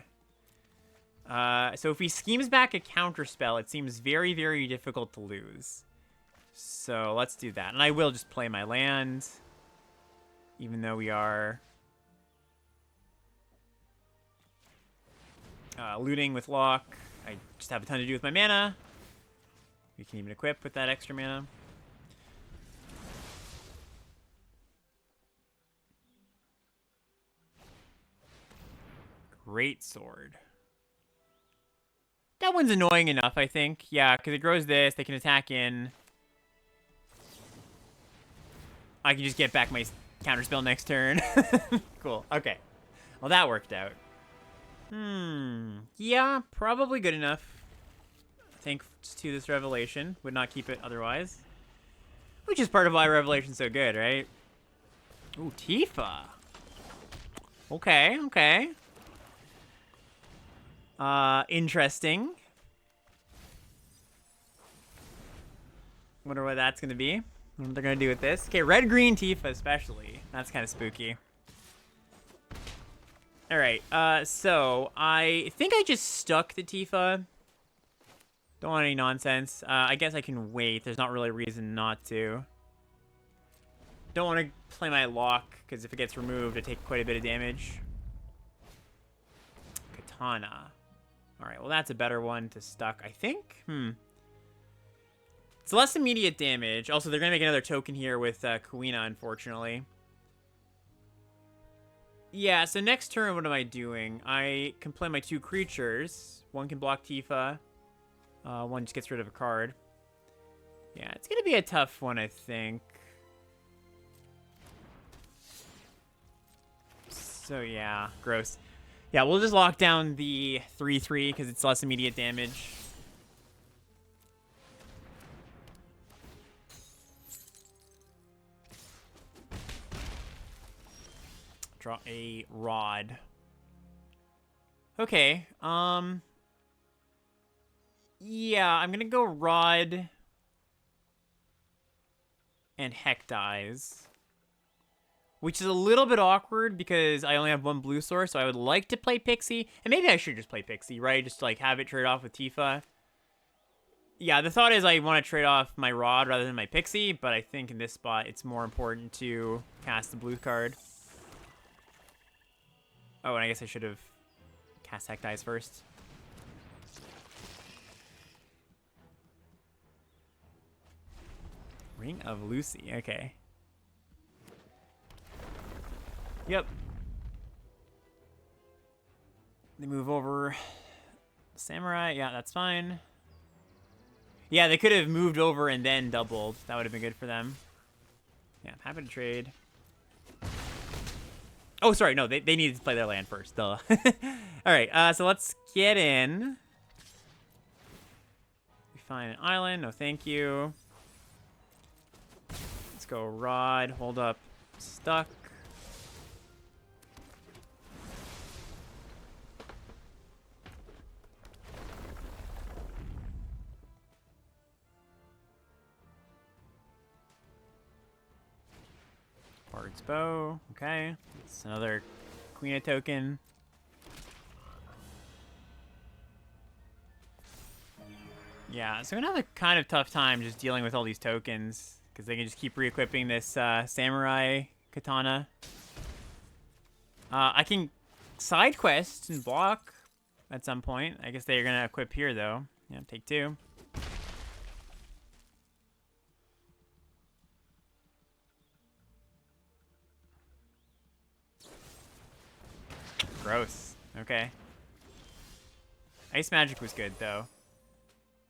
So if he schemes back a counterspell, it seems very, very difficult to lose. So let's do that. And I will just play my land, even though we are looting with lock. I just have a ton to do with my mana. We can even equip with that extra mana. Great sword. That one's annoying enough, I think. Yeah, because it grows this. They can attack in. I can just get back my counterspell next turn. Cool. Okay. Well, that worked out. Yeah, probably good enough. Thanks to this revelation. Would not keep it otherwise. Which is part of why Revelation's so good, right? Ooh, Tifa. Okay, okay. Interesting. Wonder what that's gonna be. What they're gonna do with this. Okay, red-green Tifa especially. That's kind of spooky. Alright, so I think I just stuck the Tifa. Don't want any nonsense. I guess I can wait. There's not really a reason not to. Don't want to play my lock, because if it gets removed, I take quite a bit of damage. Katana. Alright, well that's a better one to stuck, I think. It's less immediate damage. Also, they're going to make another token here with Kuina, unfortunately. Yeah, so next turn, what am I doing? I can play my two creatures. One can block Tifa. One just gets rid of a card. Yeah, it's going to be a tough one, I think. So, yeah, gross. Yeah, we'll just lock down the 3/3 because it's less immediate damage. Draw a rod. Okay, yeah, I'm gonna go rod and Heck dies. Which is a little bit awkward because I only have one blue source, so I would like to play Pixie. And maybe I should just play Pixie, right? Just to, like, have it trade off with Tifa. Yeah, the thought is I want to trade off my Rod rather than my Pixie, but I think in this spot it's more important to cast the blue card. Oh, and I guess I should have cast Heck Dies first. Ring of Lucy, okay. Yep. They move over Samurai. Yeah, that's fine. Yeah, they could have moved over and then doubled. That would have been good for them. Yeah, I'm happy to trade. Oh, sorry. No, they needed to play their land first. Duh. All right, so let's get in. We find an island. No, thank you. Let's go Rod. Hold up. Stuck. Bard's Bow. Okay. It's another Queen token. Yeah, so I'm gonna have a kind of tough time just dealing with all these tokens because they can just keep re-equipping this Samurai Katana. I can side quest and block at some point. I guess they're gonna equip here though. Yeah, take two. Gross. Okay. Ice Magic was good, though.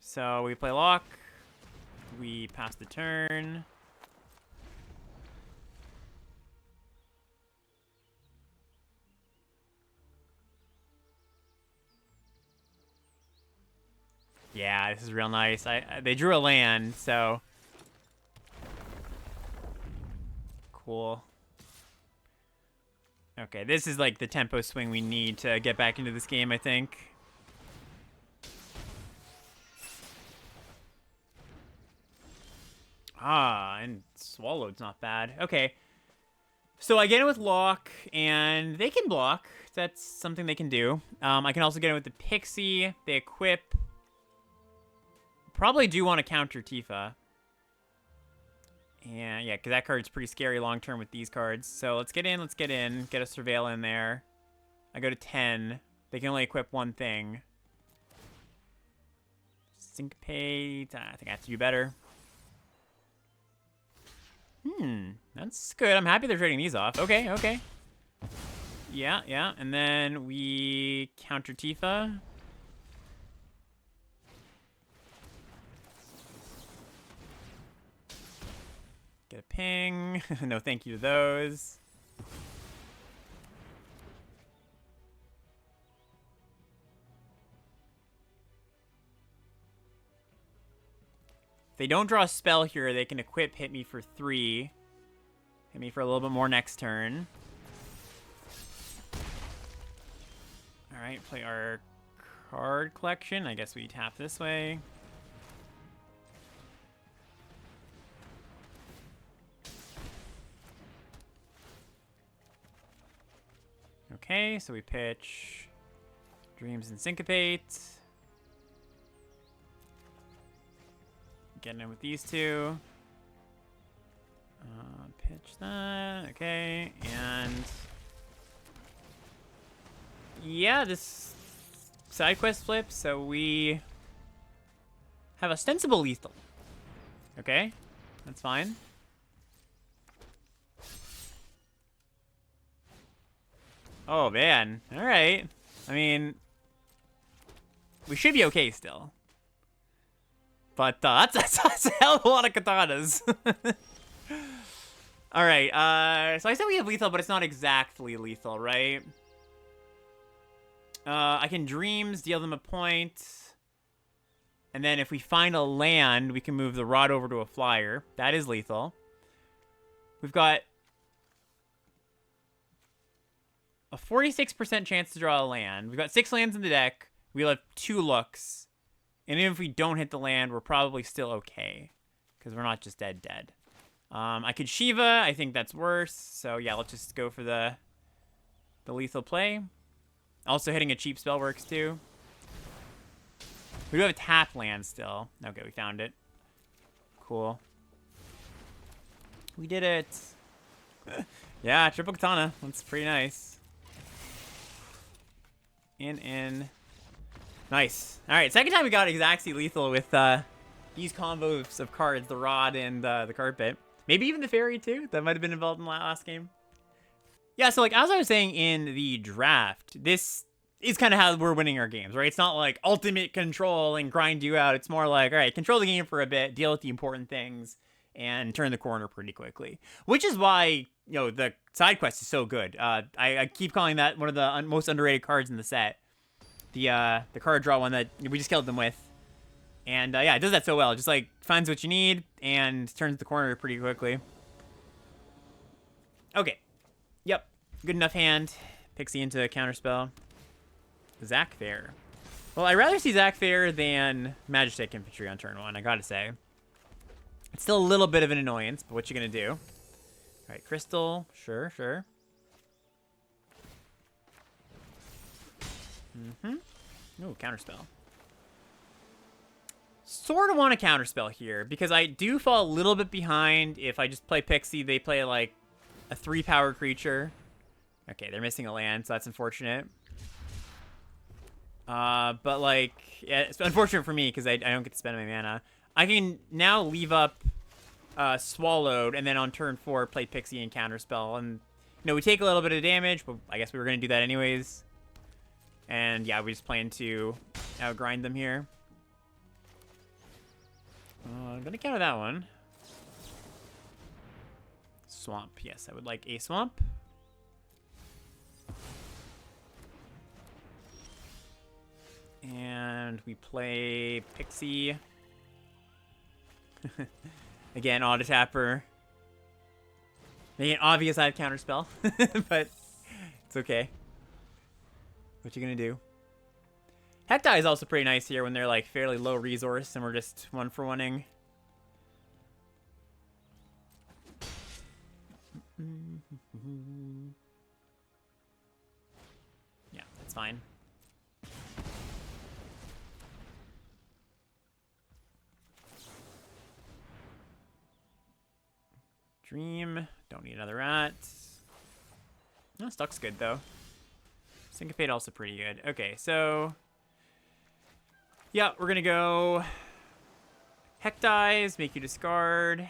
So we play lock. We pass the turn. Yeah, this is real nice. They drew a land, so... Cool. Okay, this is like the tempo swing we need to get back into this game, I think. Ah, and Swallowed's not bad. Okay. So I get in with Lock, and they can block. That's something they can do. I can also get in with the Pixie. They equip. Probably do want to counter Tifa. And yeah, because that card's pretty scary long term with these cards. So let's get in, Get a Surveil in there. I go to 10. They can only equip one thing. Syncopate. I think I have to do better. That's good. I'm happy they're trading these off. Okay. Yeah. And then we counter Tifa. Get a ping. No thank you to those. If they don't draw a spell here, they can equip hit me for 3. Hit me for a little bit more next turn. Alright, play our card collection. I guess we tap this way. Okay, so we pitch Dreams and Syncopate. Getting in with these two. Pitch that. Okay, and yeah, this side quest flips, so we have ostensible lethal. Okay, that's fine. Oh man, all right. I mean, we should be okay still. But that's a hell of a lot of katanas. All right, so I said we have lethal, but it's not exactly lethal, right? I can Dreams, deal them a point. And then if we find a land, we can move the Rod over to a flyer. That is lethal. We've got a 46% chance to draw a land. We've got 6 lands in the deck. We'll have 2 looks. And even if we don't hit the land, we're probably still okay. Because we're not just dead. I could Shiva. I think that's worse. So yeah, let's just go for the lethal play. Also hitting a cheap spell works too. We do have a tap land still. Okay, we found it. Cool. We did it. Yeah, triple katana. That's pretty nice. In. Nice. All right, second time we got Exactly lethal with these combos of cards, the Rod and the Carpet. Maybe even the Fairy too. That might have been involved in the last game. Yeah, so like as I was saying in the draft, this is kind of how we're winning our games, right? It's not like ultimate control and grind you out. It's more like, all right, control the game for a bit, deal with the important things, and turn the corner pretty quickly. Which is why, you know, the side quest is so good. I keep calling that one of the most underrated cards in the set. The card draw one that we just killed them with. And yeah, it does that so well. Just like finds what you need and turns the corner pretty quickly. Okay. Yep. Good enough hand. Pixie into a counterspell. Zach Fair. Well, I'd rather see Zach Fair than Magitek Infantry on turn 1, I gotta say. It's still a little bit of an annoyance, but what you gonna do? Alright, Crystal. Sure. Ooh, counterspell. Sort of want a counterspell here, because I do fall a little bit behind. If I just play Pixie, they play like a 3-power creature. Okay, they're missing a land, so that's unfortunate. But like, yeah, it's unfortunate for me because I don't get to spend my mana. I can now leave up Swallowed, and then on turn 4 play Pixie and counterspell. And you know, we take a little bit of damage, but I guess we were gonna do that anyways. And yeah, we just plan to outgrind them here. I'm gonna counter that one. Swamp. Yes, I would like a swamp. And we play Pixie. Again, auto-tapper. Making it obvious I have counterspell. But It's okay. What you gonna do? Hecti is also pretty nice here when they're like fairly low resource and we're just 1-for-1ing. Yeah, that's fine. Dream. Don't need another rat. No, Stuck's good though. Syncopate also pretty good. Okay, so yeah, we're gonna go Hectize, make you discard,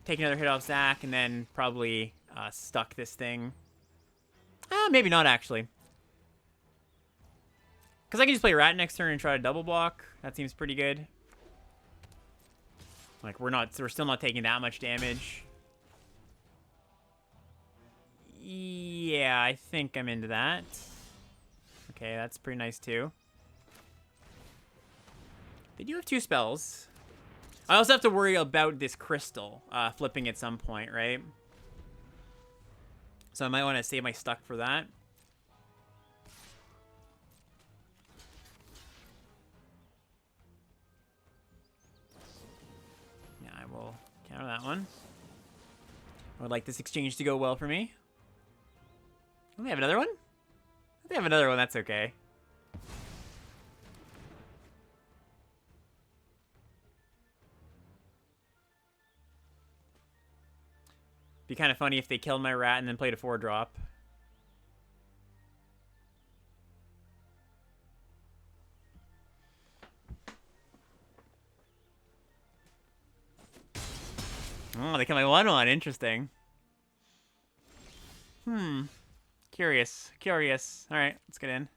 take another hit off Zach, and then probably stuck this thing. Maybe not actually, because I can just play Rat next turn and try to double block. That seems pretty good. Like we're still not taking that much damage. Yeah, I think I'm into that. Okay, that's pretty nice too. They do have 2 spells. I also have to worry about this crystal flipping at some point, right? So I might want to save my stuck for that. Yeah, I will counter that one. I would like this exchange to go well for me. Oh, they have another one? They have another one, that's okay. Be kind of funny if they killed my rat and then played a 4-drop. Oh, they killed my 1/1. Interesting. Curious. Curious. Alright, let's get in.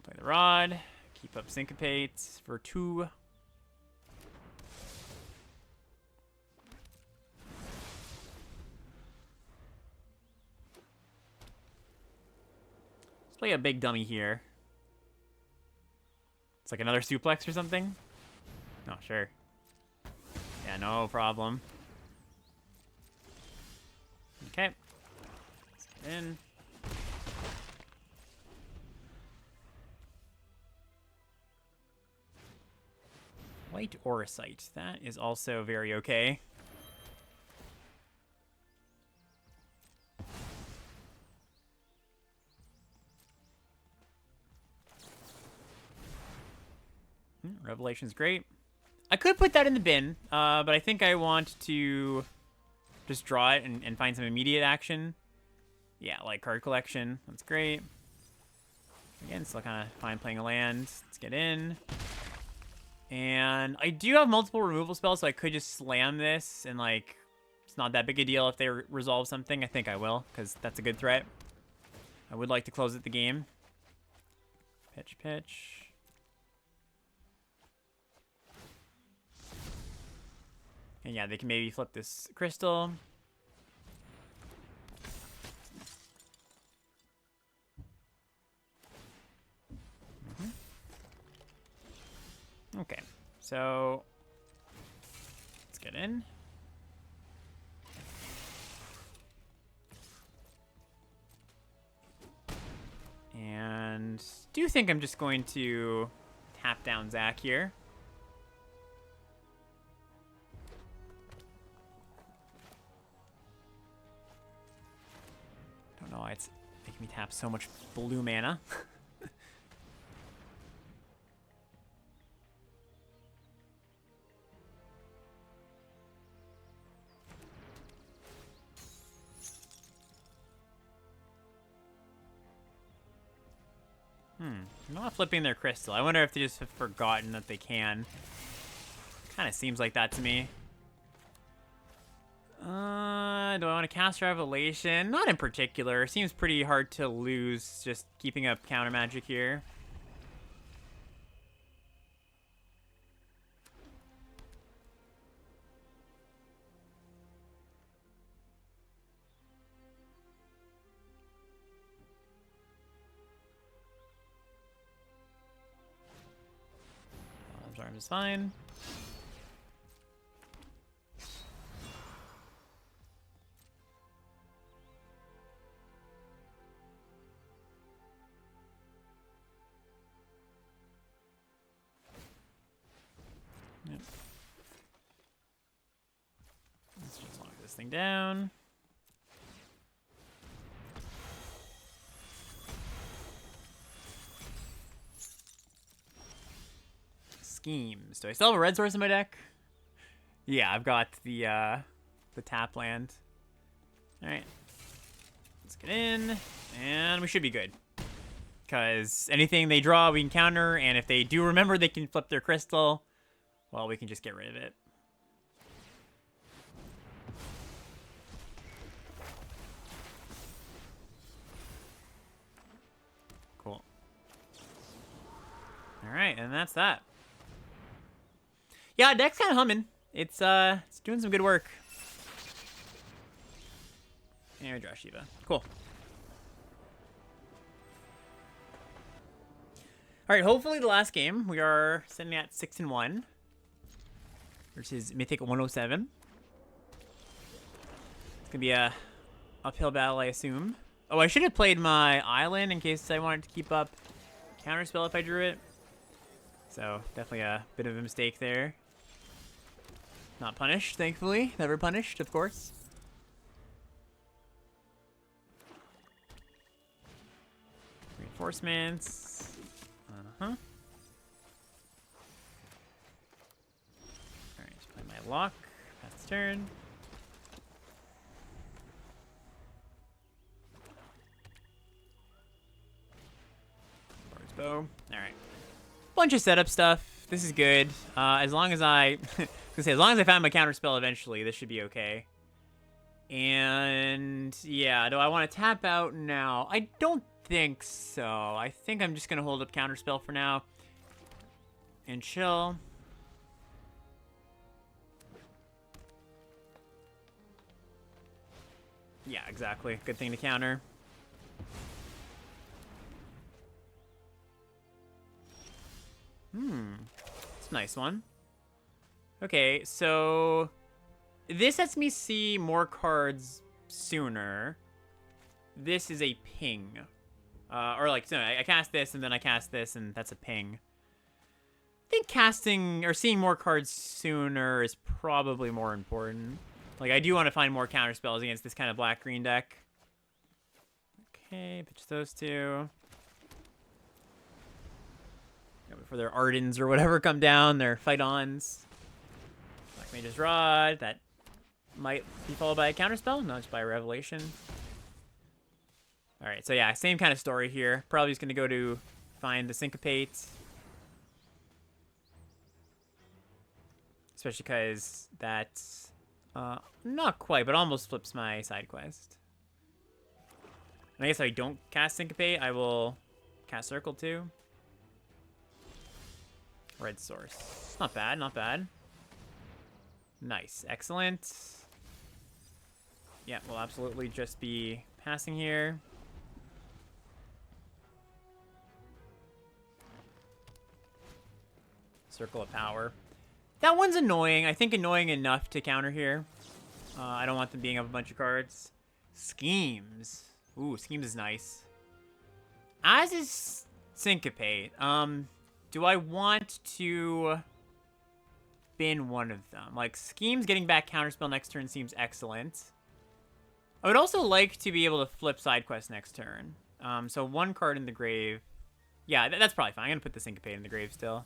Play the rod. Keep up syncopates for 2. Let's play a big dummy here. It's like another suplex or something? Oh, sure. Yeah, no problem. Okay. Let's get in. White Orosite. That is also very okay. Revelation's great. I could put that in the bin, but I think I want to just draw it and find some immediate action. Yeah, like card collection. That's great. Again, still kind of fine playing a land. Let's get in. And I do have multiple removal spells, so I could just slam this and, like, it's not that big a deal if they resolve something. I think I will, because that's a good threat. I would like to close it the game. Pitch, pitch. And yeah, they can maybe flip this crystal. Okay, so let's get in. And do think I'm just going to tap down Zach here. Don't know why it's making me tap so much blue mana. I'm not flipping their crystal. I wonder if they just have forgotten that they can. Kind of seems like that to me. Do I want to cast Revelation? Not in particular. Seems pretty hard to lose just keeping up counter magic here. Arms is fine. thing down. Schemes. Do I still have a red source in my deck? Yeah, I've got the tap land. All right, let's get in, and we should be good. Because anything they draw, we can counter, and if they do remember they can flip their crystal, well, we can just get rid of it. Cool. All right, and that's that. Yeah, deck's kind of humming. It's doing some good work. And we draw Shiva. Cool. All right, hopefully the last game. We are sitting at 6-1 versus Mythic 107. It's gonna be a uphill battle, I assume. Oh, I should have played my island in case I wanted to keep up counterspell if I drew it. So definitely a bit of a mistake there. Not punished, thankfully. Never punished, of course. Reinforcements. Alright, just play my lock. Pass the turn. Bard's bow. Alright. Bunch of setup stuff. This is good. As long as I as long as I find my counterspell eventually, this should be okay. And yeah, do I want to tap out now? I don't think so. I think I'm just gonna hold up counterspell for now and chill. Yeah, exactly. Good thing to counter. It's a nice one. Okay, so this lets me see more cards sooner. This is a ping. Or like, so I cast this and then I cast this and that's a ping. I think casting or seeing more cards sooner is probably more important. Like, I do want to find more counter spells against this kind of black-green deck. Okay, pitch those two. Yeah, before their Ardens or whatever come down, their Fight-Ons. Black Mage's Rod, that might be followed by a counterspell, not just by a Revelation. Alright, so yeah, same kind of story here. Probably just going to go to find the Syncopate. Especially because that's not quite, but almost flips my side quest. And I guess if I don't cast Syncopate, I will cast Circle too. Red Source. Not bad, not bad. Nice, excellent. Yeah, we'll absolutely just be passing here. Circle of Power. That one's annoying. I think annoying enough to counter here. I don't want them being up a bunch of cards. Schemes. Ooh, Schemes is nice. As is Syncopate. Do I want to bin one of them? Like, Schemes getting back counterspell next turn seems excellent. I would also like to be able to flip side quest next turn. So one card in the grave. Yeah, that's probably fine. I'm going to put the Syncopate in the grave still.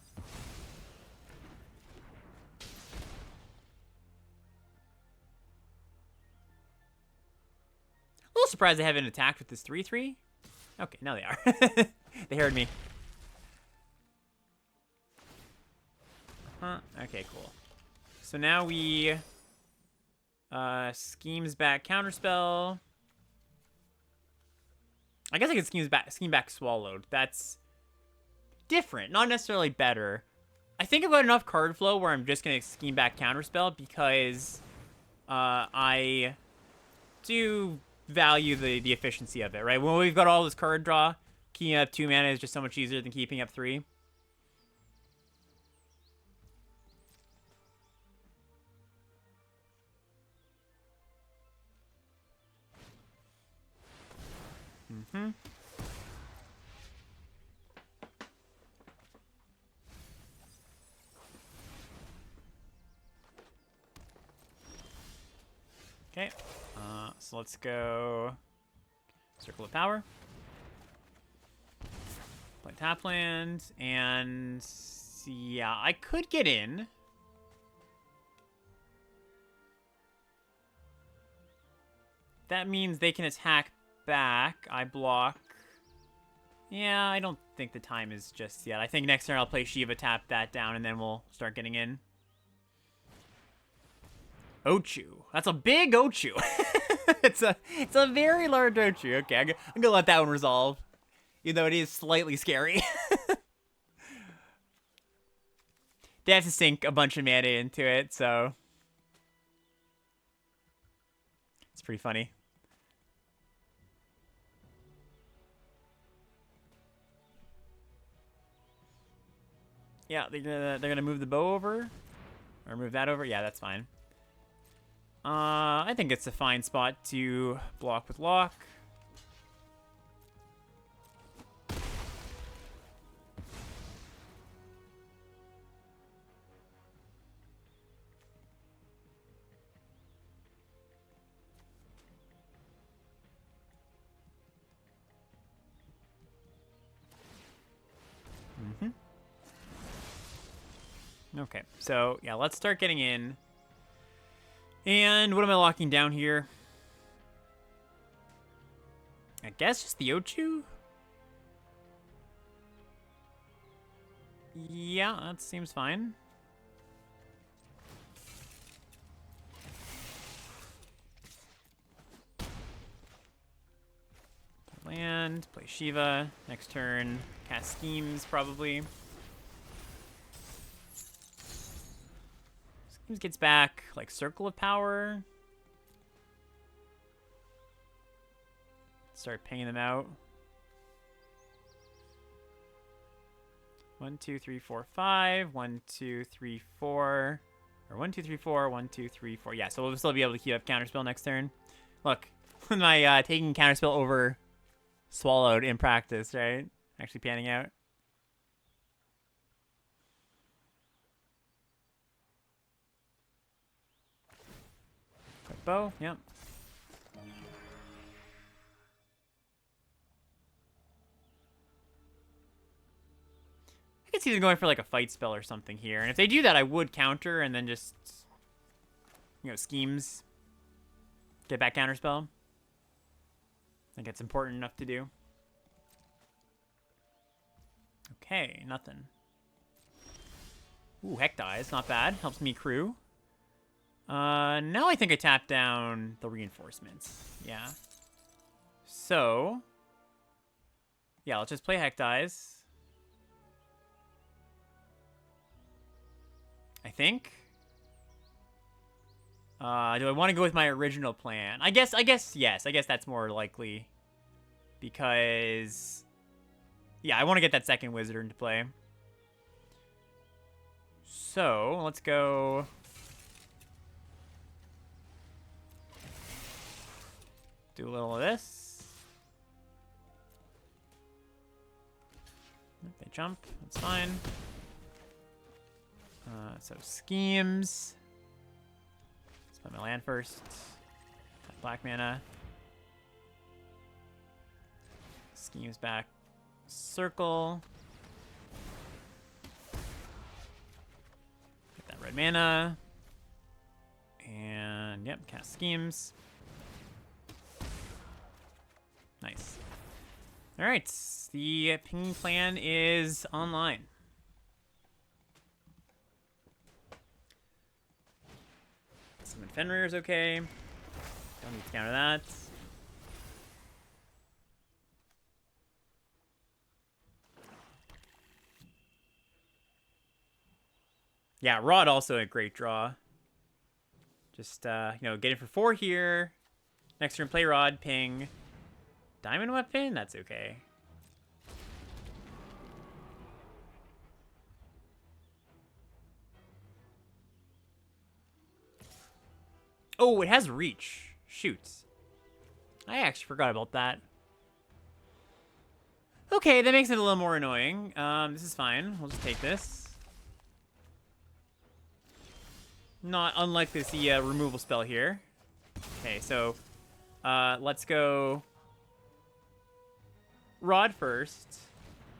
A little surprised they haven't attacked with this 3/3. Okay, now they are. They heard me. Okay, cool. So now we Schemes back counterspell. I guess I could scheme back Swallowed. That's different, not necessarily better. I think I've got enough card flow where I'm just gonna scheme back counterspell because I do value the efficiency of it, right? When we've got all this card draw, keeping up 2 mana is just so much easier than keeping up 3. Okay. So let's go Circle of Power. Play tap land, and yeah, I could get in. That means they can attack back. I block. Yeah, I don't think the time is just yet. I think next turn I'll play Shiva, tap that down, and then we'll start getting in. Ochu. That's a big Ochu. it's a very large Ochu. Okay, I'm gonna let that one resolve. Even though it is slightly scary. They have to sink a bunch of mana into it, so it's pretty funny. Yeah, they're gonna move the bow over, or move that over. Yeah, that's fine. I think it's a fine spot to block with lock. Okay, so yeah, let's start getting in. And what am I locking down here? I guess just the Ochu? Yeah, that seems fine. Land, play Shiva. Next turn, cast Schemes, probably. Schemes gets back, like, Circle of Power. Start paying them out. 1, 2, 3, 4, 5. 1, 2, 3, 4. Or 1, 2, 3, 4. 1, 2, 3, 4. Yeah, so we'll still be able to keep up Counterspell next turn. Look, my taking Counterspell over Swallowed in practice, right? Actually panning out. Quick bow, yep. I could see them going for like a fight spell or something here. And if they do that, I would counter and then just, you know, schemes. Get back counterspell. I think it's important enough to do. Okay, nothing. Ooh, Heck dies, not bad. Helps me crew. Now I think I tap down the reinforcements. Yeah. So, yeah, let's just play Heck dies. I think. Do I want to go with my original plan? I guess yes. I guess that's more likely. Because, yeah, I want to get that second wizard into play. So, let's go. Do a little of this. If they jump, that's fine. So schemes. Let's play my land first. Black mana. Schemes back. Circle. Get that red mana. And yep, cast schemes. Nice. All right, the pinging plan is online. Summon Fenrir's okay. Don't need to counter that. Yeah, Rod also a great draw. Just, you know, get it for 4 here. Next turn, play Rod, ping. Diamond Weapon? That's okay. Oh, it has reach. Shoot. I actually forgot about that. Okay, that makes it a little more annoying. This is fine. We'll just take this. Not unlikely to see a removal spell here. Okay, so let's go Rod first.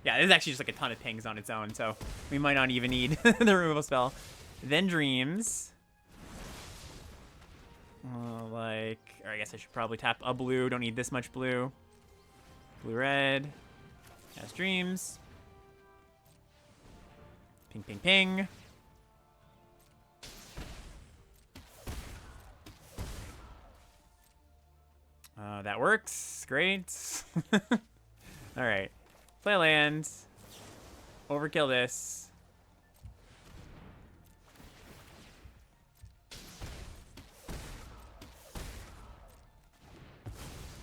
Yeah, this is actually just like a ton of pings on its own, so we might not even need the removal spell. Then Dreams. Or I guess I should probably tap a blue. Don't need this much blue. Blue-red. Has Dreams. Ping, ping, ping. That works. Great. All right. Play land. Overkill this.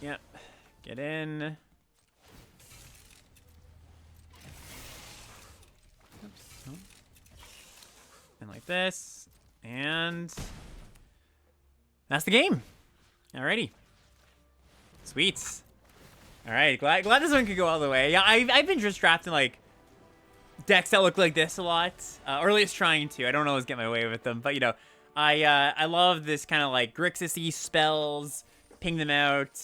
Yep. Get in. Oops. Oh. And like this. And that's the game. Alrighty. Sweet. All right, glad this one could go all the way. Yeah, I've been just drafting like decks that look like this a lot, or at least trying to. I don't always get my way with them, but you know, I love this kind of like Grixis-y spells, ping them out.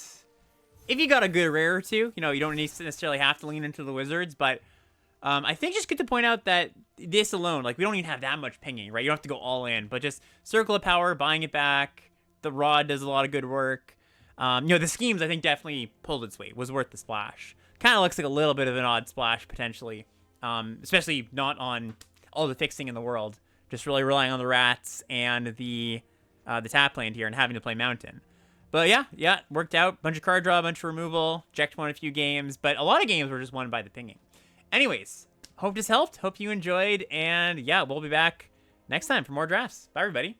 If you got a good rare or two, you know, you don't necessarily have to lean into the wizards, but I think just good to point out that this alone, like we don't even have that much pinging, right? You don't have to go all in, but just Circle of Power, buying it back. The Rod does a lot of good work. You know, the schemes, I think, definitely pulled its weight. Was worth the splash. Kind of looks like a little bit of an odd splash, potentially. Especially not on all the fixing in the world. Just really relying on the rats and the tap land here and having to play Mountain. But yeah, worked out. Bunch of card draw, bunch of removal. Jacked won a few games. But a lot of games were just won by the pinging. Anyways, hope this helped. Hope you enjoyed. And yeah, we'll be back next time for more drafts. Bye, everybody.